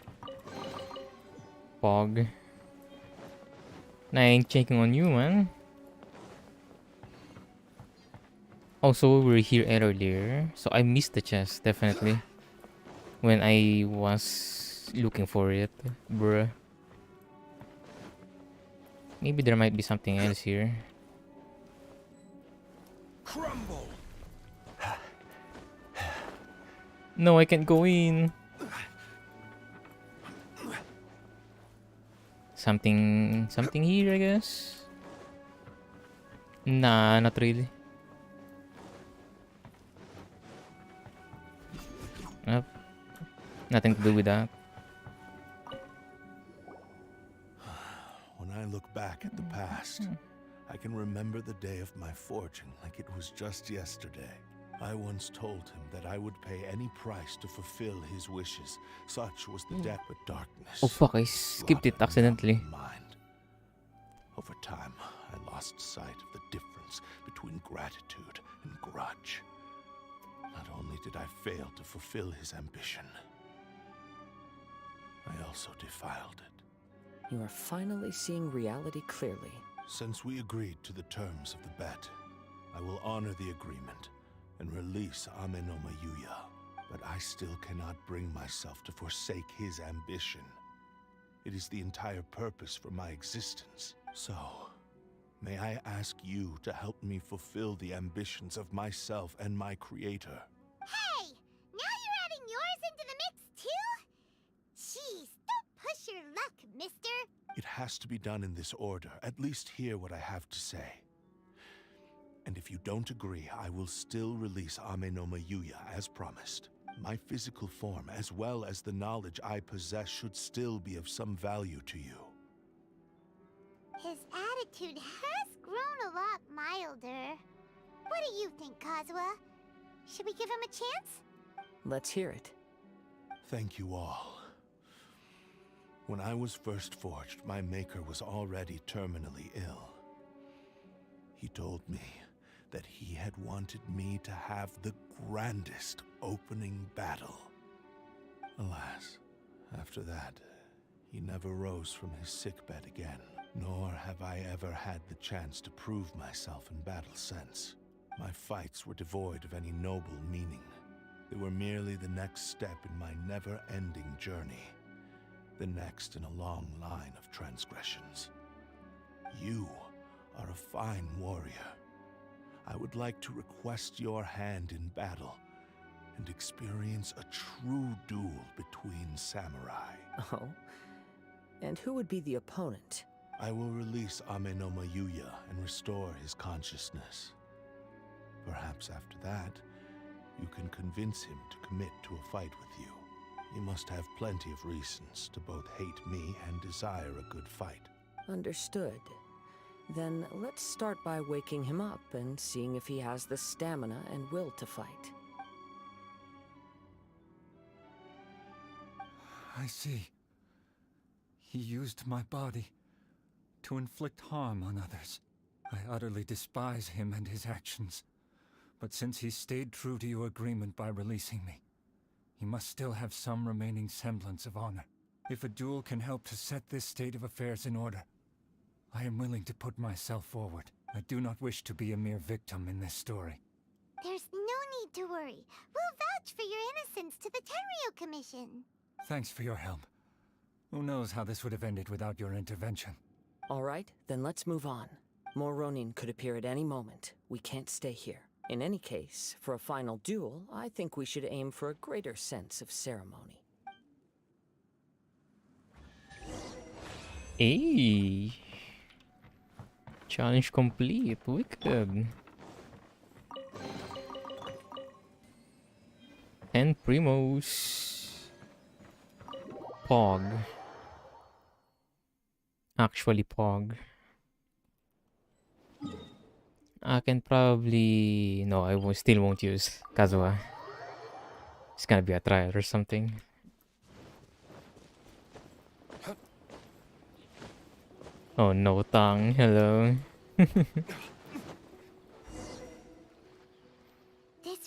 Pog. Nah, I ain't checking on you, man. Oh, so we were here earlier. So I missed the chest, definitely. When I was looking for it. Bruh. Maybe there might be something else here. Crumble! No, I can't go in. Something here, I guess. Nah, not really. Nope. Nothing to do with that. When I look back at the past, I can remember the day of my forging like it was just yesterday. I once told him that I would pay any price to fulfill his wishes. Such was the depth of darkness. Oh fuck, I skipped it accidentally. Mind. Over time, I lost sight of the difference between gratitude and grudge. Not only did I fail to fulfill his ambition, I also defiled it. You are finally seeing reality clearly. Since we agreed to the terms of the bet, I will honor the agreement and release Amenoma Yuya. But I still cannot bring myself to forsake his ambition. It is the entire purpose for my existence. So, may I ask you to help me fulfill the ambitions of myself and my creator? Hey! Now you're adding yours into the mix, too? Jeez, don't push your luck, mister. It has to be done in this order. At least hear what I have to say. And if you don't agree, I will still release Amenoma Yuya as promised. My physical form, as well as the knowledge I possess, should still be of some value to you. His attitude has grown a lot milder. What do you think, Kazuha? Should we give him a chance? Let's hear it. Thank you all. When I was first forged, my maker was already terminally ill. He told me that he had wanted me to have the grandest opening battle. Alas, after that, he never rose from his sickbed again, nor have I ever had the chance to prove myself in battle since. My fights were devoid of any noble meaning. They were merely the next step in my never-ending journey, the next in a long line of transgressions. You are a fine warrior. I would like to request your hand in battle and experience a true duel between samurai. Oh? And who would be the opponent? I will release Amenoma Yuya and restore his consciousness. Perhaps after that, you can convince him to commit to a fight with you. He must have plenty of reasons to both hate me and desire a good fight. Understood. Then let's start by waking him up and seeing if he has the stamina and will to fight. I see. He used my body to inflict harm on others. I utterly despise him and his actions. But since he stayed true to your agreement by releasing me, he must still have some remaining semblance of honor. If a duel can help to set this state of affairs in order, I am willing to put myself forward. I do not wish to be a mere victim in this story. There's no need to worry. We'll vouch for your innocence to the Tenryo Commission. Thanks for your help. Who knows how this would have ended without your intervention. All right, then let's move on. More Ronin could appear at any moment. We can't stay here. In any case, for a final duel, I think we should aim for a greater sense of ceremony. Hey. Challenge complete. Wicked. And Primos. Pog. Actually, Pog. I can probably... No, still won't use Kazuha. It's gonna be a trial or something. Oh no, Tang. Hello. This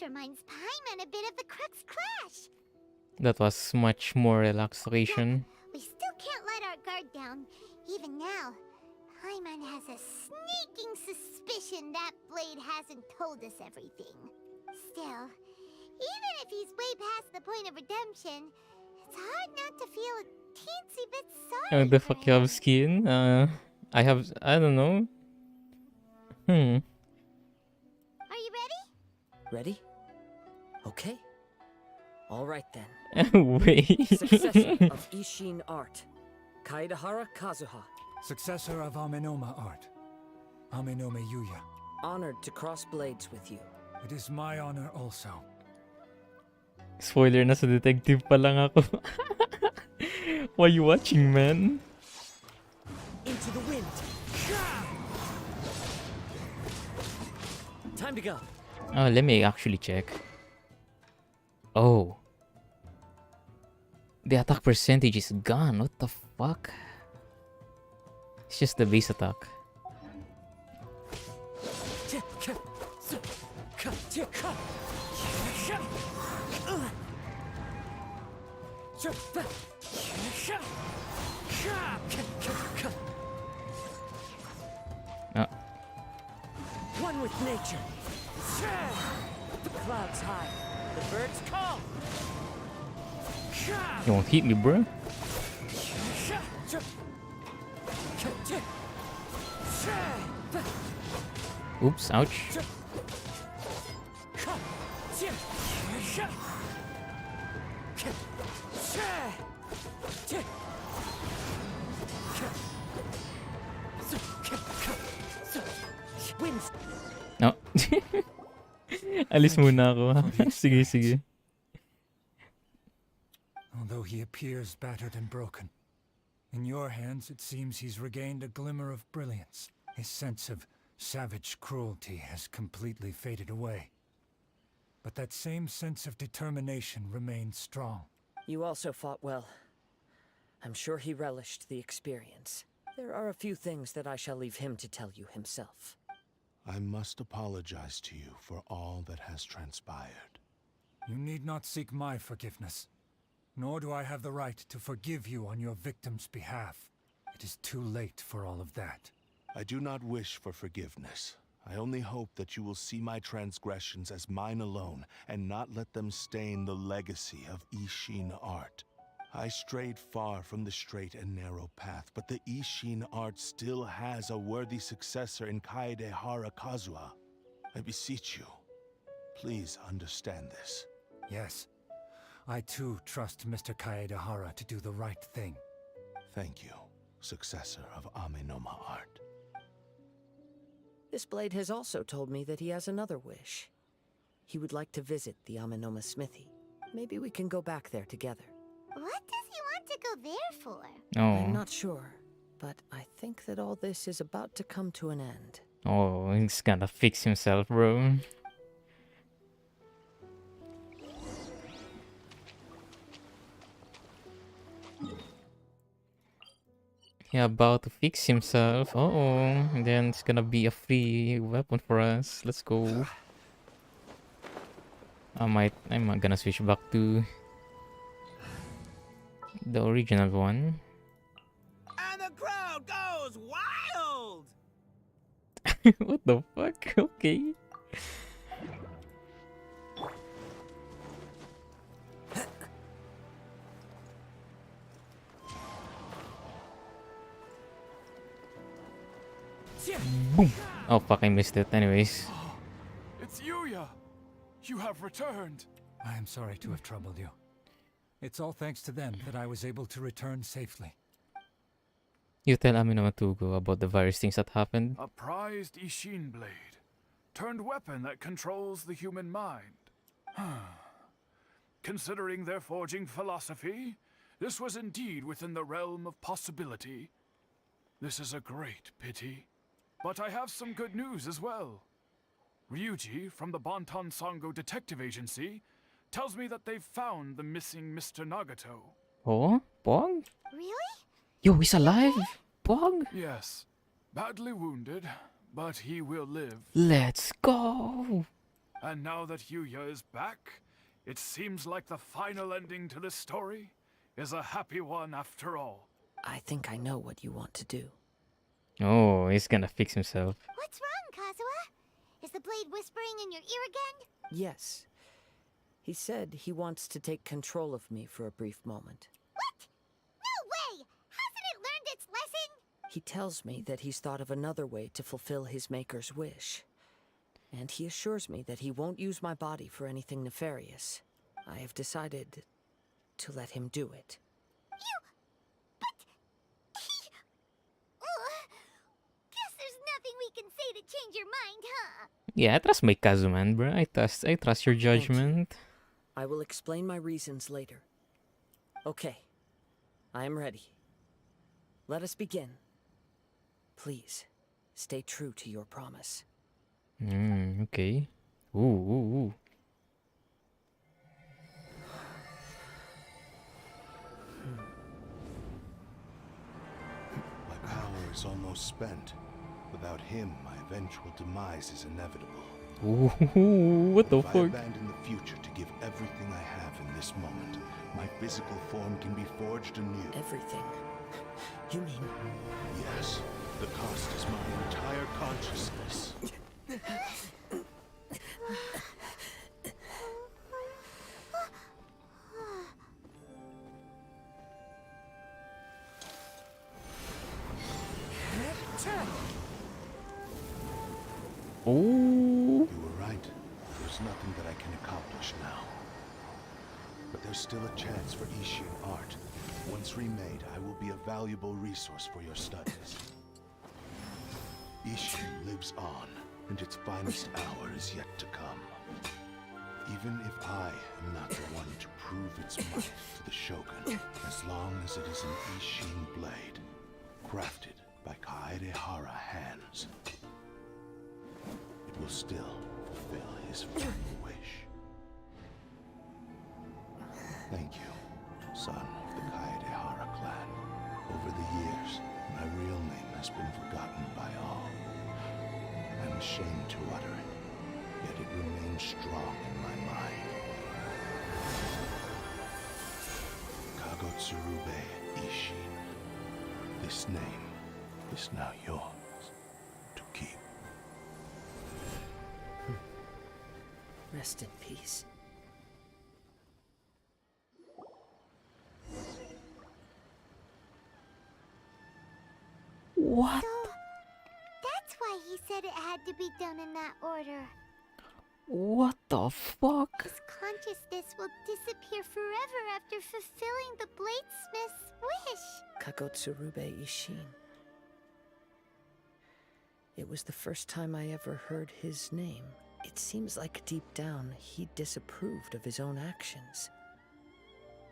reminds Paimon a bit of the Crux Clash. That was much more relaxation. We still can't let our guard down. Even now, Paimon has a sneaking suspicion that Blade hasn't told us everything. Still, even if he's way past the point of redemption, it's hard not to feel a teensy bit sorry The for fuck you him. have skin? I don't know. Are you ready? Ready? Okay. All right then. Wait. Successor of Ishin Art, Kaedahara Kazuha. Successor of Amenoma Art, Amenoma Yuya. Honored to cross blades with you. It is my honor also. Spoiler na sa detective pa lang ako. Why you watching, man? Into into the wind. Time to go. Oh, let me actually check. Oh. The attack percentage is gone. What the fuck? It's just the base attack. Oh. One with nature. The clouds high. The birds call. You won't hit me, bro. Oops, ouch. No. Alis muna ako. Sige, sige. Although he appears battered and broken, in your hands it seems he's regained a glimmer of brilliance. His sense of savage cruelty has completely faded away. But that same sense of determination remains strong. You also fought well. I'm sure he relished the experience. There are a few things that I shall leave him to tell you himself. I must apologize to you for all that has transpired. You need not seek my forgiveness. Nor do I have the right to forgive you on your victim's behalf. It is too late for all of that. I do not wish for forgiveness. I only hope that you will see my transgressions as mine alone and not let them stain the legacy of Ishin art. I strayed far from the straight and narrow path, but the Ishin art still has a worthy successor in Kaedehara Kazuha. I beseech you, please understand this. Yes. I too trust Mr. Kaedehara to do the right thing. Thank you, successor of Amenoma art. This blade has also told me that he has another wish. He would like to visit the Amenoma smithy. Maybe we can go back there together. What does he want to go there for? I'm Oh. not sure, but I think that all this is about to come to an end. Oh, he's gonna fix himself, bro. Yeah, about to fix himself. Uh-oh. And then it's gonna be a free weapon for us. Let's go. I'm gonna switch back to the original one. And the crowd goes wild! What the fuck? Okay. Boom! Oh fuck, I missed it. Anyways. It's Yuya! You have returned! I am sorry to have troubled you. It's all thanks to them that I was able to return safely. You tell Aminamatugo about the various things that happened. A prized Ishin blade, turned weapon that controls the human mind. Considering their forging philosophy, this was indeed within the realm of possibility. This is a great pity. But I have some good news as well. Ryuji from the Bonton Sango Detective Agency tells me that they've found the missing Mr. Nagato. Oh? Pog? Really? Yo, he's alive? Pog? Yes, badly wounded, but he will live. Let's go! And now that Yuya is back, it seems like the final ending to this story is a happy one after all. I think I know what you want to do. Oh, he's gonna fix himself. What's wrong, Kazuha? Is the blade whispering in your ear again? Yes. He said he wants to take control of me for a brief moment. What? No way! Hasn't it learned its lesson? He tells me that he's thought of another way to fulfill his maker's wish. And he assures me that he won't use my body for anything nefarious. I have decided to let him do it. Guess there's nothing we can say to change your mind, huh? Yeah, I trust my Kazuman, bro. I trust your judgment. I will explain my reasons later. Okay. I am ready. Let us begin. Please, stay true to your promise. Okay. Ooh. My power is almost spent. Without him, my eventual demise is inevitable. Ooh, what the If I fuck? abandon the future to give everything I have in this moment, my physical form can be forged anew. Everything? You mean... Yes, the cost is my entire consciousness. Ooh. You were right. There's nothing that I can accomplish now. But there's still a chance for Ishin art. Once remade, I will be a valuable resource for your studies. Ishin lives on, and its finest hour is yet to come. Even if I am not the one to prove its might to the Shogun, as long as it is an Ishin blade, crafted by Kaedehara hands, it will still fulfill his final wish. Thank you, son of the Kaedehara clan. Over the years, my real name has been forgotten by all. I'm ashamed to utter it, yet it remains strong in my mind. Kagotsurube Ishin. This name is now yours to keep. Rest in peace. What? So, that's why he said it had to be done in that order. What the fuck? His consciousness will disappear forever after fulfilling the bladesmith's wish. Kagotsurube Ishin. It was the first time I ever heard his name. It seems like deep down he disapproved of his own actions,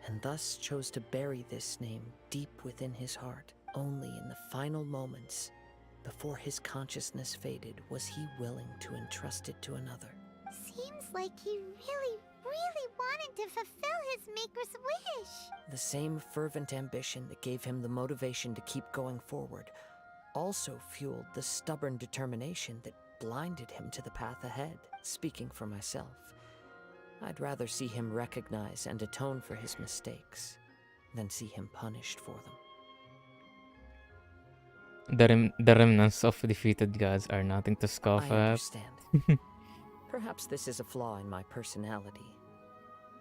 and thus chose to bury this name deep within his heart. Only in the final moments, before his consciousness faded, was he willing to entrust it to another. Seems like he really wanted to fulfill his maker's wish. The same fervent ambition that gave him the motivation to keep going forward also fueled the stubborn determination that blinded him to the path ahead. Speaking for myself, I'd rather see him recognize and atone for his mistakes than see him punished for them. The remnants of defeated gods are nothing to scoff I at. understand. Perhaps this is a flaw in my personality.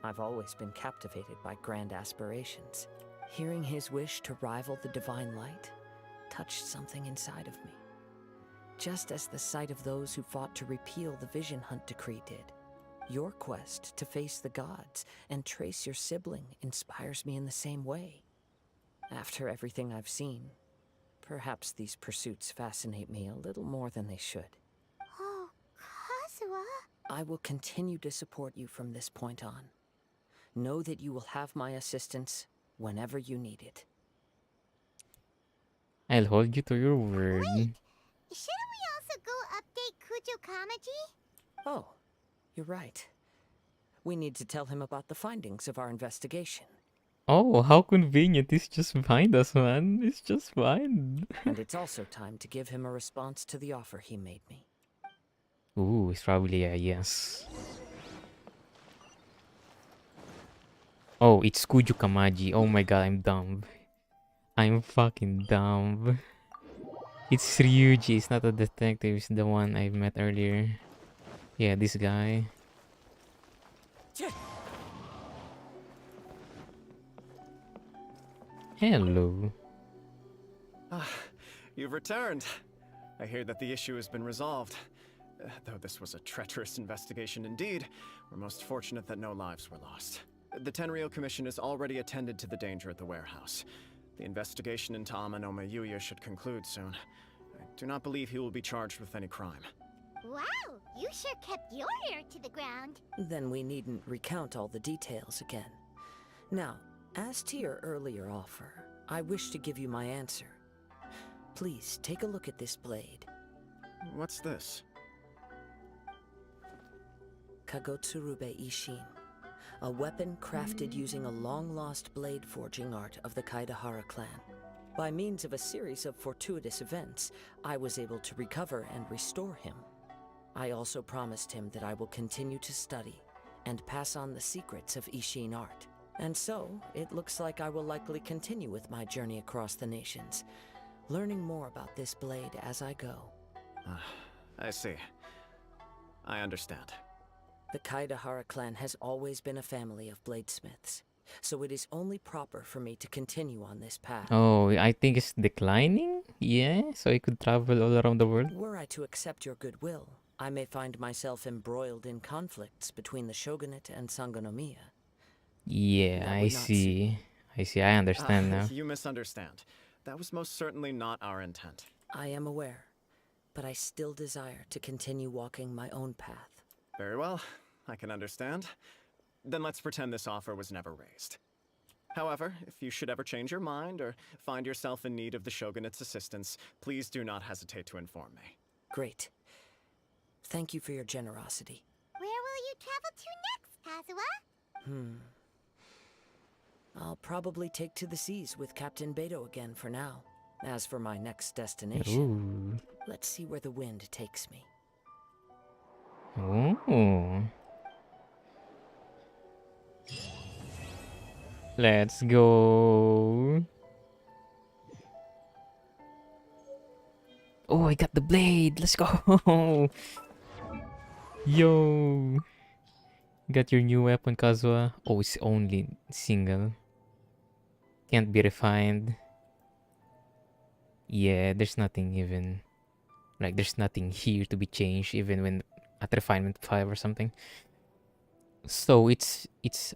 I've always been captivated by grand aspirations. Hearing his wish to rival the divine light touched something inside of me. Just as the sight of those who fought to repeal the Vision Hunt decree did. Your quest to face the gods and trace your sibling inspires me in the same way. After everything I've seen, perhaps these pursuits fascinate me a little more than they should. Oh, Kazuha? I will continue to support you from this point on. Know that you will have my assistance whenever you need it. I'll hold you to your word. Wait! Shouldn't we also go update Kujo Kamaji? Oh, you're right. We need to tell him about the findings of our investigation. Oh, how convenient. It's just behind us, man. It's just fine. And it's also time to give him a response to the offer he made me. Ooh, it's probably a yes. Oh, it's Kujo Kamaji. Oh my god, I'm dumb. I'm fucking dumb. It's Ryuji. It's not a detective. It's the one I met earlier. Yeah, this guy. Hello. You've returned. I hear that the issue has been resolved. Though this was a treacherous investigation indeed, we're most fortunate that no lives were lost. The Tenryou Commission has already attended to the danger at the warehouse. The investigation into Amanome Yuya should conclude soon. I do not believe he will be charged with any crime. Wow, you sure kept your ear to the ground. Then we needn't recount all the details again. Now, as to your earlier offer, I wish to give you my answer. Please, take a look at this blade. What's this? Kagotsurube Ishin. A weapon crafted using a long-lost blade forging art of the Kaidahara clan. By means of a series of fortuitous events, I was able to recover and restore him. I also promised him that I will continue to study and pass on the secrets of Ishin art. And so, it looks like I will likely continue with my journey across the nations, learning more about this blade as I go. I see. I understand. The Kaidahara clan has always been a family of bladesmiths, so it is only proper for me to continue on this path. Oh, I think it's declining? Yeah, so I could travel all around the world? Were I to accept your goodwill, I may find myself embroiled in conflicts between the shogunate and Sangonomiya. Yeah, I see. I understand now. You misunderstand. That was most certainly not our intent. I am aware, but I still desire to continue walking my own path. Very well, I can understand. Then let's pretend this offer was never raised. However, if you should ever change your mind or find yourself in need of the shogunate's assistance, please do not hesitate to inform me. Great. Thank you for your generosity. Where will you travel to next, Kazuha? I'll probably take to the seas with Captain Beto again for now. As for my next destination, Ooh. let's see where the wind takes me. Oh. Let's go. Oh, I got the blade. Let's go. Yo. Got your new weapon, Kazuha. Oh, it's only single. Can't be refined. Yeah, there's nothing even. Like, there's nothing here to be changed even when at refinement 5 or something. So it's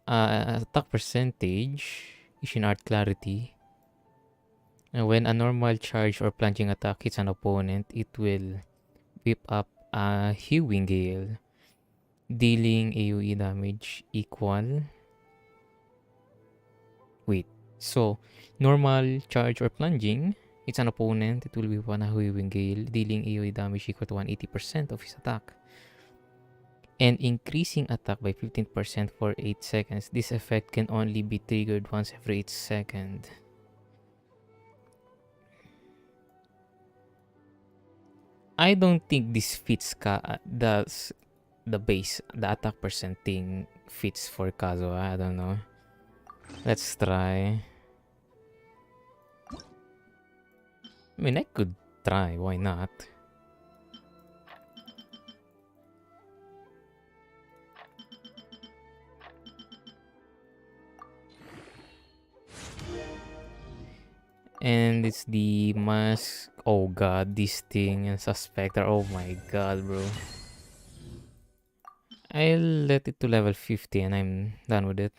attack percentage, Ishin art clarity. And when a normal charge or plunging attack hits an opponent, it will whip up a hewing gale, dealing AoE damage equal. Wait, so normal charge or plunging hits an opponent, it will whip up a hewing gale, dealing AoE damage equal to 180% of his attack. And increasing attack by 15% for 8 seconds. This effect can only be triggered once every 8 seconds. I don't think this fits the base, the attack percent thing fits for Kazuha. I don't know. Let's try. I mean, I could try. Why not? And it's the mask. Oh god, this thing and Suspector. Oh my god, bro. I'll let it to level 50 and I'm done with it.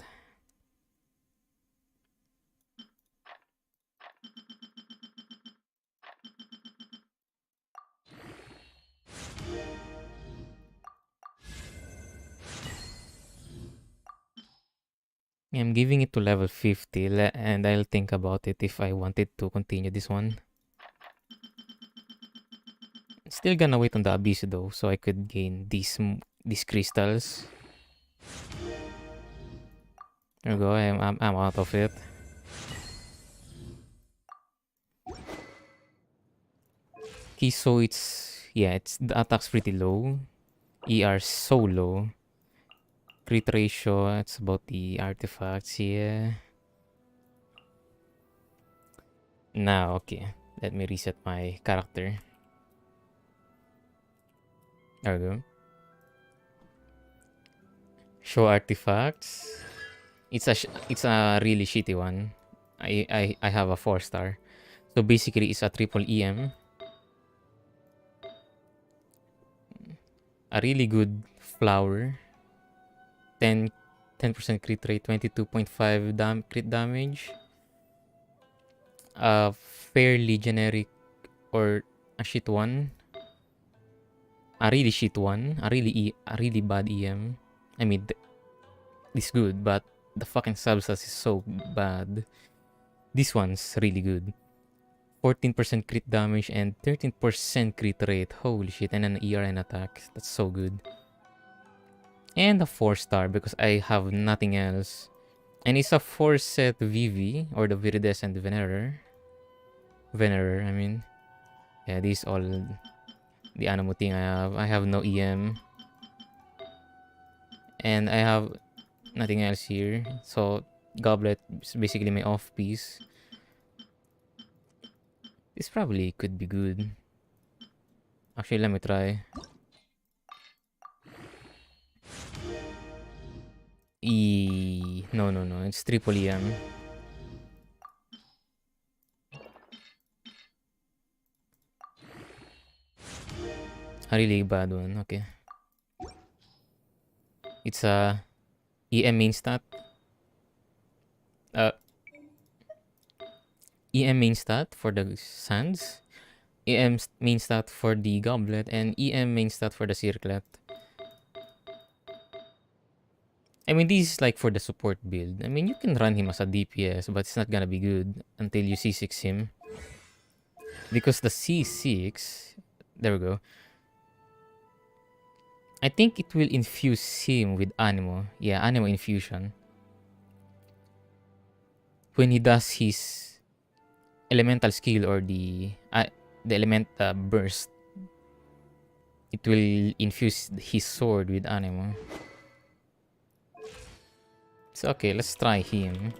I'm giving it to level 50 and I'll think about it if I wanted to continue this one. Still gonna wait on the Abyss though, so I could gain these crystals. There we go, I'm out of it. Okay, so it's the attack's pretty low. ER so low. Crit ratio, it's about the artifacts here. Now, okay. Let me reset my character. There we go. Show artifacts. It's a really shitty one. I have a 4-star. So basically it's a triple EM. A really good flower. 10% crit rate, 22.5 crit damage. Fairly generic or a shit one. A really shit one. A really bad EM. I mean, it's good, but the fucking substance is so bad. This one's really good. 14% crit damage and 13% crit rate. Holy shit, and an ERN attack. That's so good. And a 4-star because I have nothing else. And it's a 4-set VV, or the Viridescent Venerer. I mean. Yeah, these all the Anemo thing I have. I have no EM. And I have nothing else here. So, Goblet is basically my off-piece. This probably could be good. Actually, let me try. No. It's triple EM. A really bad one. Okay. It's a EM main stat. EM main stat for the Sands. EM main stat for the Goblet. And EM main stat for the Circlet. I mean, this is like for the support build. I mean, you can run him as a DPS, but it's not gonna be good until you C6 him. Because the C6... There we go. I think it will infuse him with Anemo. Yeah, Anemo infusion. When he does his elemental skill or the element burst, it will infuse his sword with Anemo. So okay, let's try him.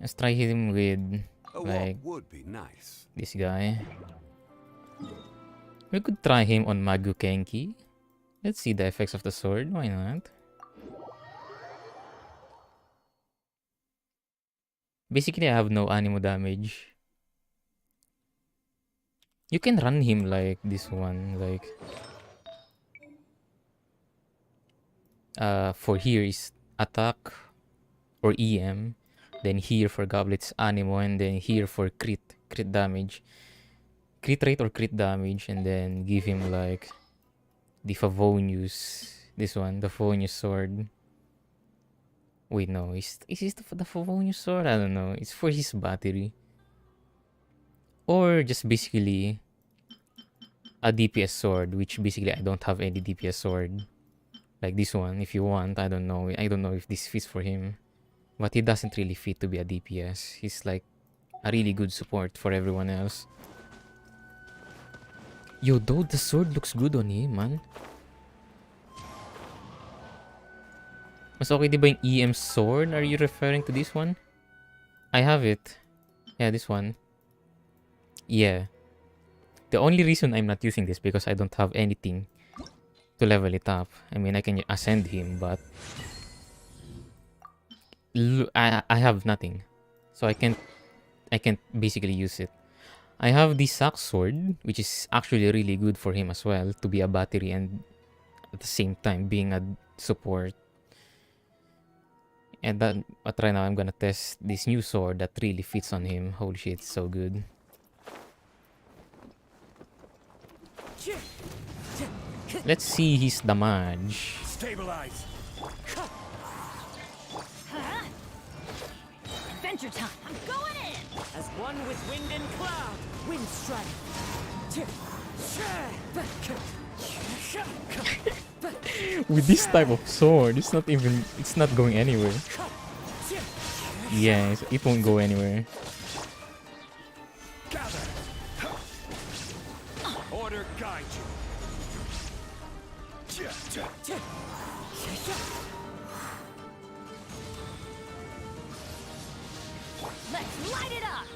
Let's try him with like would be nice. This guy. We could try him on Magu Kenki. Let's see the effects of the sword. Why not? Basically, I have no Anemo damage. You can run him like this one, like for here is attack or EM, then here for Goblet's Anemo, and then here for crit damage, crit rate or crit damage, and then give him like the Favonius, this one, the Favonius sword. Wait, no, is this the Favonius sword? I don't know. It's for his battery, or just basically a DPS sword, which basically I don't have any DPS sword. Like this one, if you want. I don't know if this fits for him. But he doesn't really fit to be a DPS. He's like a really good support for everyone else. Yo, though, the sword looks good on him, man. Mas okay diba yung EM sword? Are you referring to this one? I have it. Yeah, this one. Yeah. The only reason I'm not using this because I don't have anything to level it up. I mean, I can ascend him, but I have nothing, so I can't basically use it. I have the Sack sword, which is actually really good for him as well, to be a battery and at the same time being a support. And but right now I'm gonna test this new sword that really fits on him. Holy shit, it's so good. Let's see his damage. Stabilize. Adventure time. I'm going in. As one with wind and cloud. Wind strike. With this type of sword, it's not going anywhere. Yeah, it won't go anywhere. Gather. Order guide you. Let's light it up.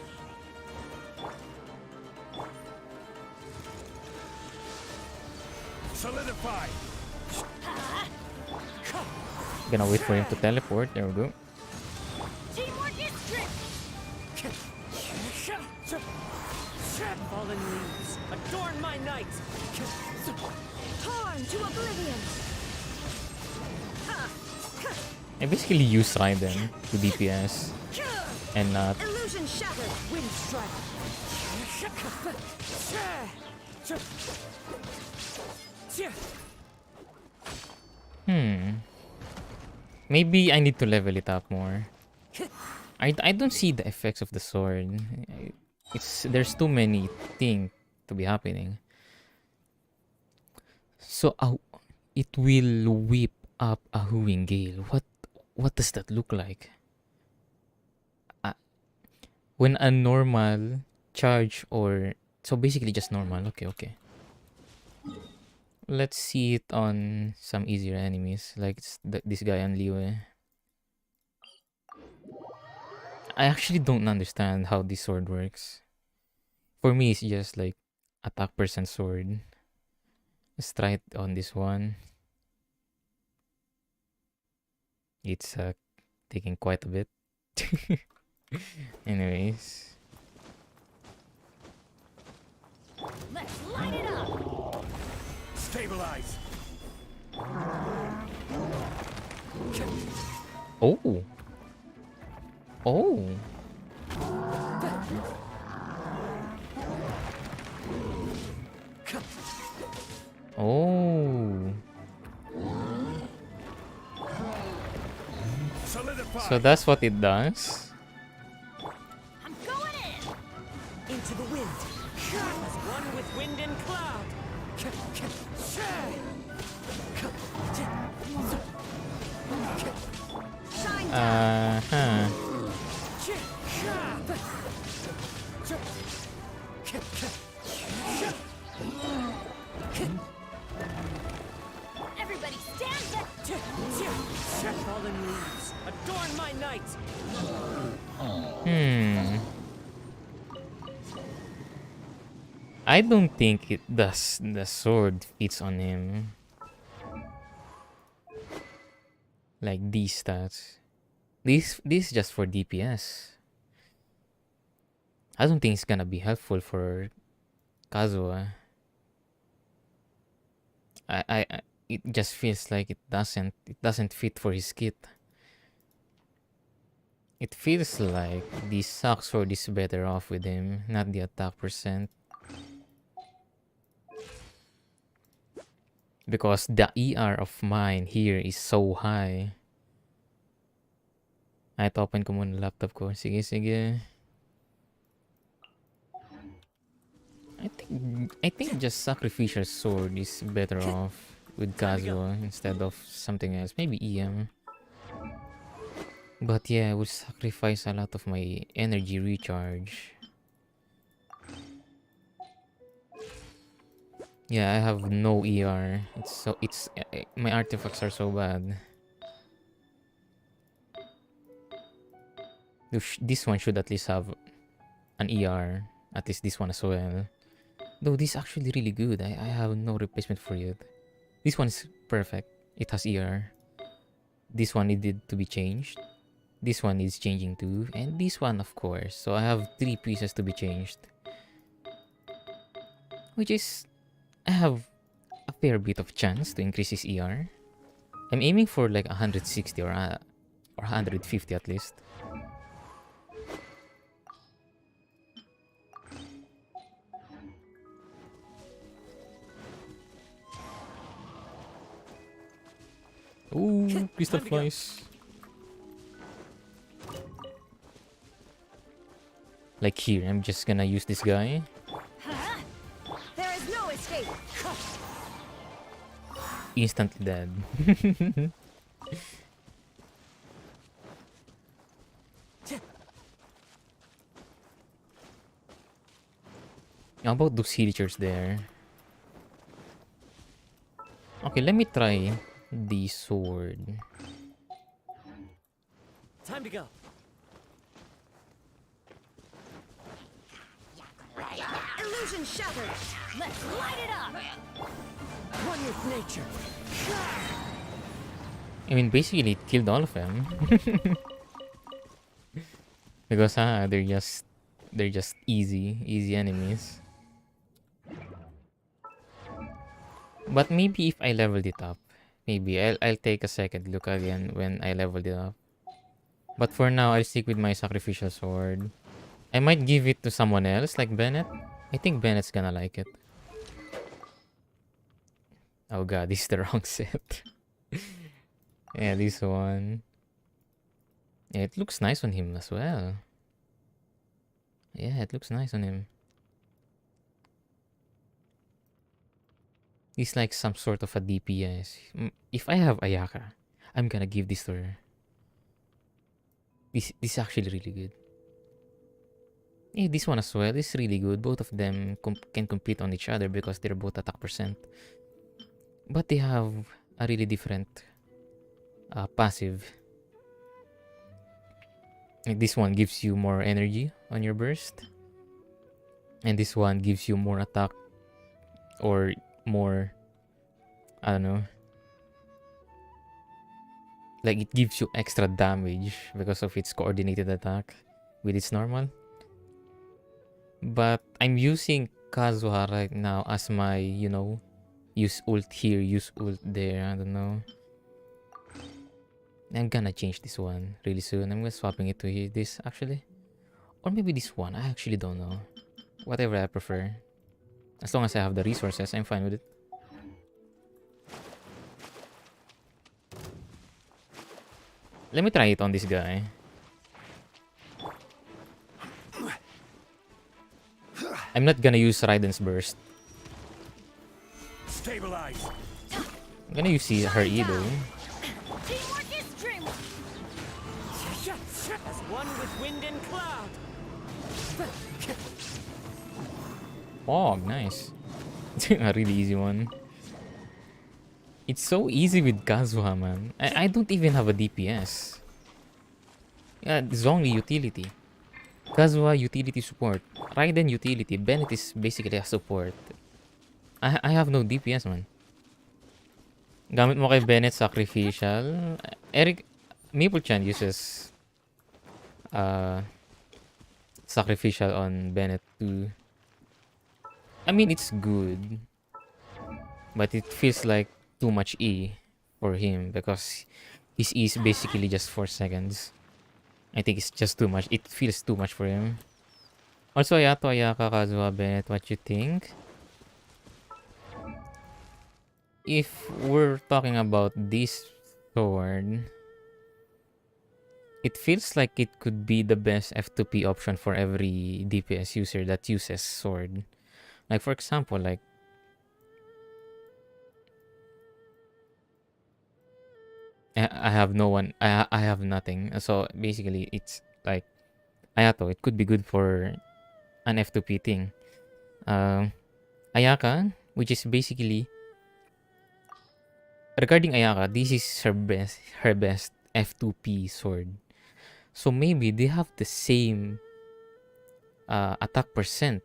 Solidify. Gonna wait for him to teleport. There we go. Teamwork is strict. Fallen leaves, adorn my night. Torn to oblivion. I basically use Raiden to DPS and not. Illusion shattered. Wind strike. Maybe I need to level it up more. I don't see the effects of the sword. There's too many things to be happening. So it will whip up a hooing gale. What does that look like? When a normal charge or so basically just normal. Okay. Let's see it on some easier enemies like this guy on Liu. I actually don't understand how this sword works. For me, it's just like attack percent sword. Let's try it on this one. It's taking quite a bit. Anyways. Let's light it up. Stabilize. Oh. Oh. Oh. Solidify. So that's what it does. I'm going in. Into the wind. As one with wind and cloud. Shine down. Uh-huh. Everybody stand up. Fallen leaves, adorn my night. I don't think the sword fits on him. Like these stats. This is just for DPS. I don't think it's gonna be helpful for Kazuha. It just feels like it doesn't fit for his kit. It feels like the sock sword is better off with him, not the attack percent. Because the ER of mine here is so high. Ay, open ko muna laptop ko. Sige. I think just sacrificial sword is better off with Kazuha instead of something else. Maybe EM. But yeah, I would sacrifice a lot of my energy recharge. Yeah, I have no ER. My artifacts are so bad. This one should at least have an ER. At least this one as well. Though this is actually really good. I have no replacement for it. This one is perfect. It has ER. This one needed to be changed. This one is changing too. And this one, of course. So I have 3 pieces to be changed. Which is... I have a fair bit of chance to increase his ER. I'm aiming for like 160 or 150 at least. Ooh, crystal flies. Like here, I'm just gonna use this guy. There is no escape. Instantly dead. How about those healers there? Okay, let me try the sword. Time to go. Illusion shattered. Let's light it up. One with nature. I mean, basically, it killed all of them. Because they're just easy enemies. But maybe if I leveled it up, maybe I'll take a second look again when I leveled it up. But for now, I'll stick with my sacrificial sword. I might give it to someone else, like Bennett. I think Bennett's gonna like it. Oh god, this is the wrong set. Yeah, this one. Yeah, it looks nice on him as well. Yeah, it looks nice on him. He's like some sort of a DPS. If I have Ayaka, I'm gonna give this to her. This is actually really good. Yeah, this one as well is really good. Both of them can compete on each other because they're both attack percent. But they have a really different passive. Like this one gives you more energy on your burst. And this one gives you more attack or more, I don't know. Like it gives you extra damage because of its coordinated attack with its normal. But I'm using Kazuha right now as my, you know, use ult here, use ult there, I don't know. I'm gonna change this one really soon. I'm gonna swapping it to this actually. Or maybe this one, I actually don't know. Whatever I prefer. As long as I have the resources, I'm fine with it. Let me try it on this guy. I'm not gonna use Raiden's burst. Stabilize. I'm gonna use her E though. Teamwork is dreamwork. As one with wind and cloud. Oh, nice. A really easy one. It's so easy with Kazuha, man. I don't even have a DPS. Yeah, it's only utility. Kazuha, utility support. Raiden, utility. Bennett is basically a support. I have no DPS, man. Gamit mo kay Bennett, sacrificial. Eric, Maple-chan uses sacrificial on Bennett too. I mean, it's good. But it feels like too much E for him because his E is basically just 4 seconds. I think it's just too much. It feels too much for him. Also, Ayato, Ayaka, Kazuha, Bennett, what you think? If we're talking about this sword, it feels like it could be the best F2P option for every DPS user that uses sword. Like for example, like I have no one. I have nothing. So basically, it's like Ayato. It could be good for an F2P thing. Ayaka, which is basically regarding Ayaka, this is her best F2P sword. So maybe they have the same attack percent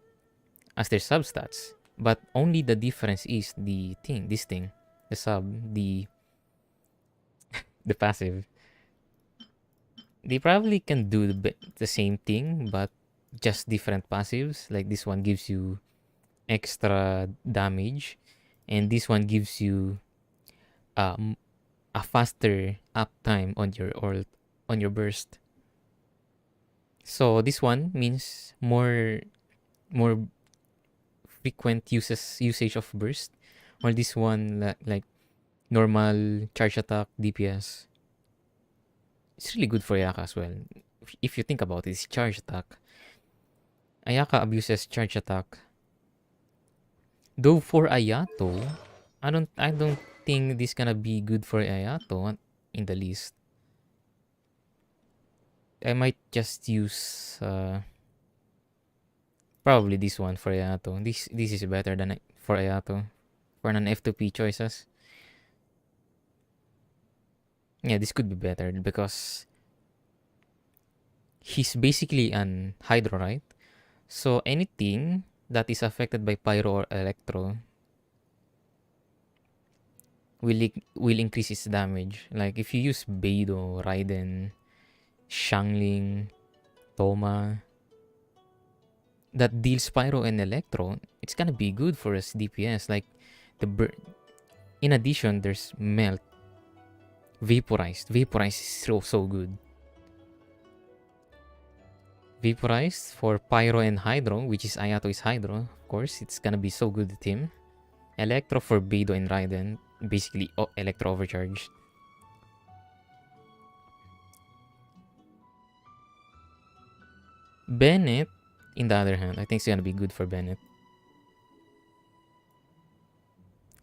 as their substats, but only the difference is the sub, the passive. They probably can do the same thing, but just different passives. Like this one gives you extra damage, and this one gives you a faster uptime on your burst. So this one means more frequent usage of burst, while this one like normal charge attack DPS. It's really good for Ayaka as well. If you think about it, it's charge attack. Ayaka abuses charge attack. Though for Ayato, I don't think this gonna be good for Ayato in the least. I might just use probably this one for Ayato. This is better than for Ayato for an F2P choices. Yeah, this could be better because he's basically an Hydro, right? So anything that is affected by Pyro or Electro will increase its damage. Like if you use Beidou, Raiden, Xiangling, Toma, that deals Pyro and Electro, it's gonna be good for us DPS. Like in addition, there's Melt. Vaporized is so good. Vaporized for Pyro and Hydro, which is Ayato is Hydro. Of course, it's gonna be so good with him. Electro for Beidou and Raiden, basically Electro overcharged. Bennett, in the other hand, I think it's gonna be good for Bennett.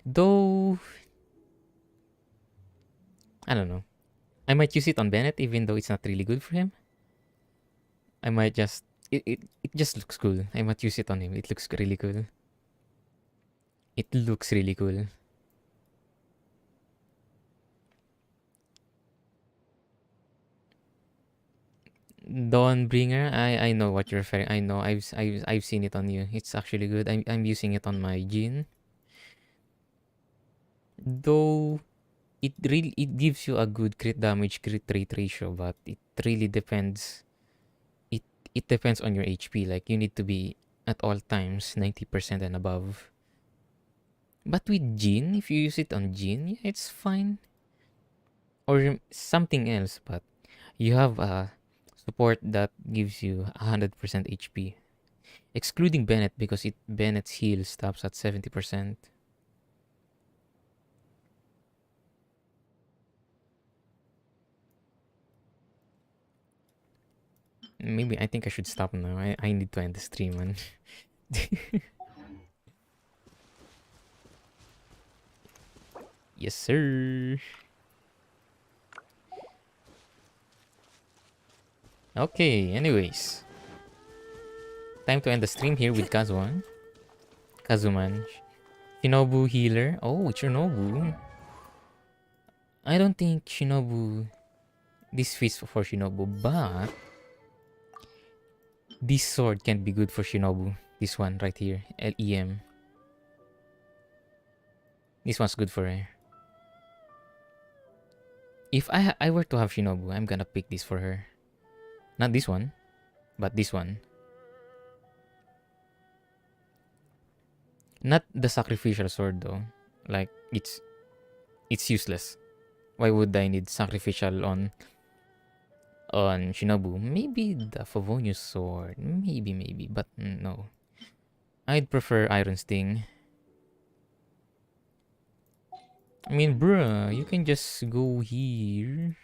Though, I don't know. I might use it on Bennett even though it's not really good for him. I might just... It just looks cool. I might use it on him. It looks really cool. It looks really cool. Dawnbringer, I know what you're referring. I know I've seen it on you. It's actually good. I'm using it on my Jin. Though it gives you a good crit damage crit rate ratio, but it really depends. It depends on your HP. Like you need to be at all times 90% and above. But with Jin, if you use it on Jin, yeah, it's fine. Or something else, but you have a support that gives you 100% HP. Excluding Bennett because Bennett's heal stops at 70%. Maybe I think I should stop now. I need to end the stream, man. Yes, sir. Okay, anyways. Time to end the stream here with Kazuha. Kazuman. Shinobu healer. Oh, Shinobu. I don't think Shinobu... This fits for Shinobu, but... This sword can be good for Shinobu. This one right here. LEM. This one's good for her. If I were to have Shinobu, I'm gonna pick this for her. Not this one, but this one. Not the sacrificial sword though. Like it's useless. Why would I need sacrificial on Shinobu? Maybe the Favonius sword. Maybe, but no. I'd prefer Iron Sting. I mean, bruh, you can just go here.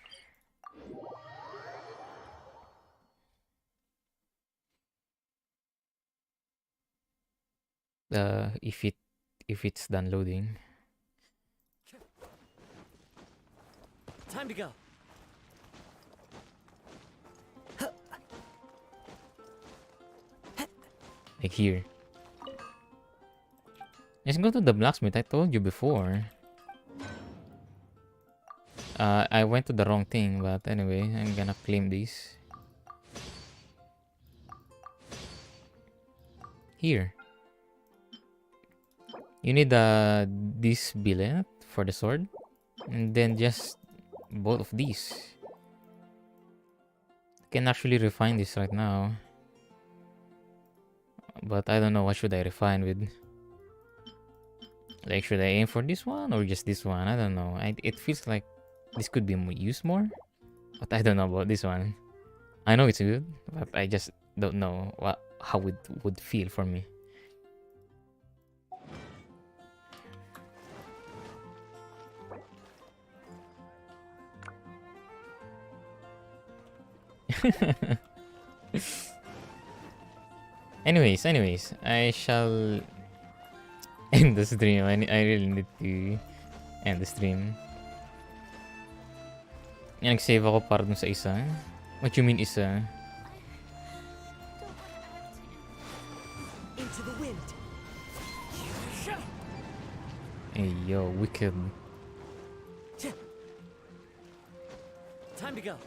If it's done loading. Time to go. Like here. Let's go to the blacksmith. I told you before. I went to the wrong thing, but anyway, I'm gonna claim this. Here. You need this billet for the sword. And then just both of these. I can actually refine this right now. But I don't know what should I refine with. Like, should I aim for this one or just this one? I don't know. It feels like this could be used more. But I don't know about this one. I know it's good, but I just don't know how it would feel for me. anyways, I shall end the stream. I really need to end the stream. Yan, nag-save ako para dun sa isa. What you mean isa? Into the wind. Hey yo, wicked. Time to go.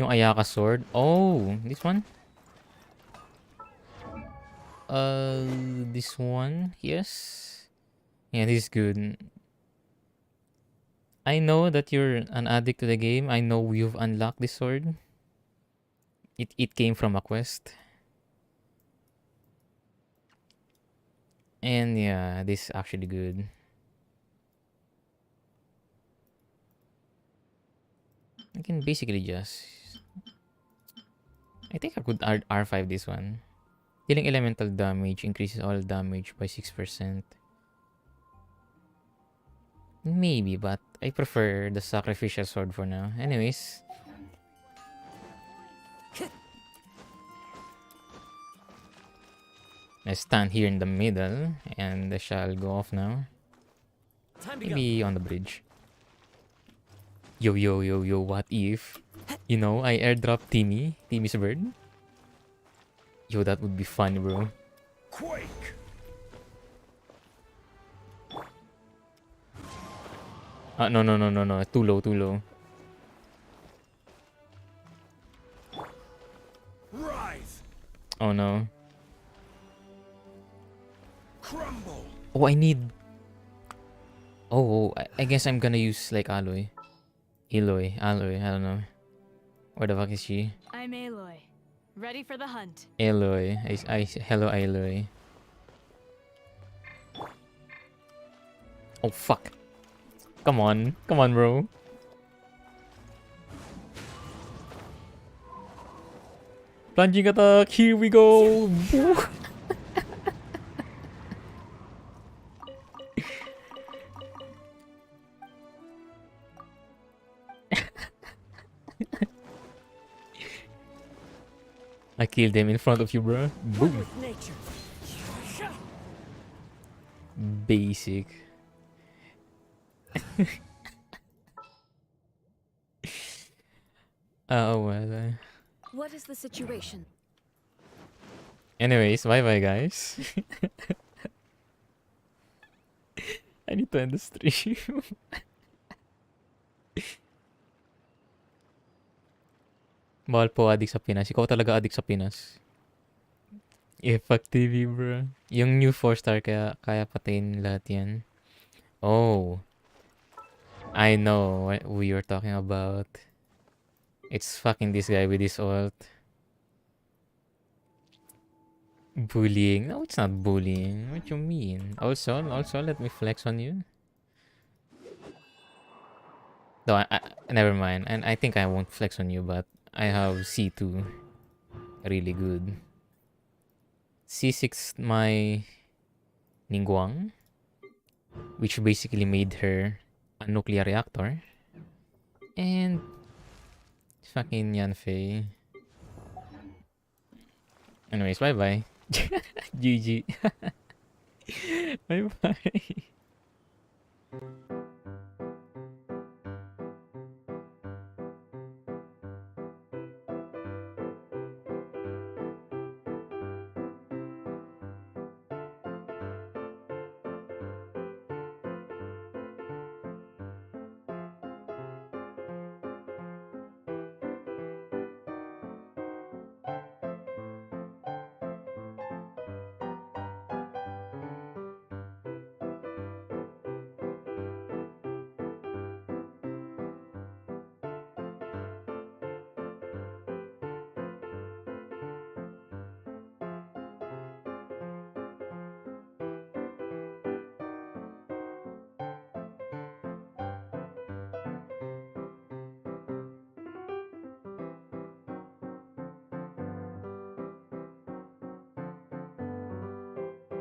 Yung Ayaka sword. Oh, this one? This one? Yes. Yeah, this is good. I know that you're an addict to the game. I know you've unlocked this sword. It came from a quest. And yeah, this is actually good. I can basically just... I think I could R5 this one. Dealing elemental damage increases all damage by 6%. Maybe, but I prefer the sacrificial sword for now. Anyways. I stand here in the middle and I shall go off now. Maybe on the bridge. Yo, yo, yo, yo, what if? You know, I airdrop Timmy's bird. Yo, that would be fun, bro. Quake! No, no, no, no, no. Too low, too low. Rise! Oh, no. Crumble! Oh, I need... Oh, I guess I'm gonna use, like, Alloy. Aloy, I don't know. Where the fuck is she? I'm Aloy. Ready for the hunt. Aloy. Hello, Aloy. Oh, fuck. Come on, bro. Plunging attack, here we go. I killed them in front of you, bro. Boom. Basic. Oh well. What is the situation? Anyways, bye bye, guys. I need to end the stream. Bawal po addict sa Pinas. Ikaw talaga addict sa Pinas. Fuck TV, bro. Yung new 4-star kaya patayin lahat yan. Oh. I know who you're talking about. It's fucking this guy with his ult. Bullying? No, it's not bullying. What you mean? Also, let me flex on you. Though, never mind. And I think I won't flex on you, but I have C2. Really good. C6 my Ningguang, which basically made her a nuclear reactor. And fucking Yanfei. Anyways, bye bye. GG. Bye bye.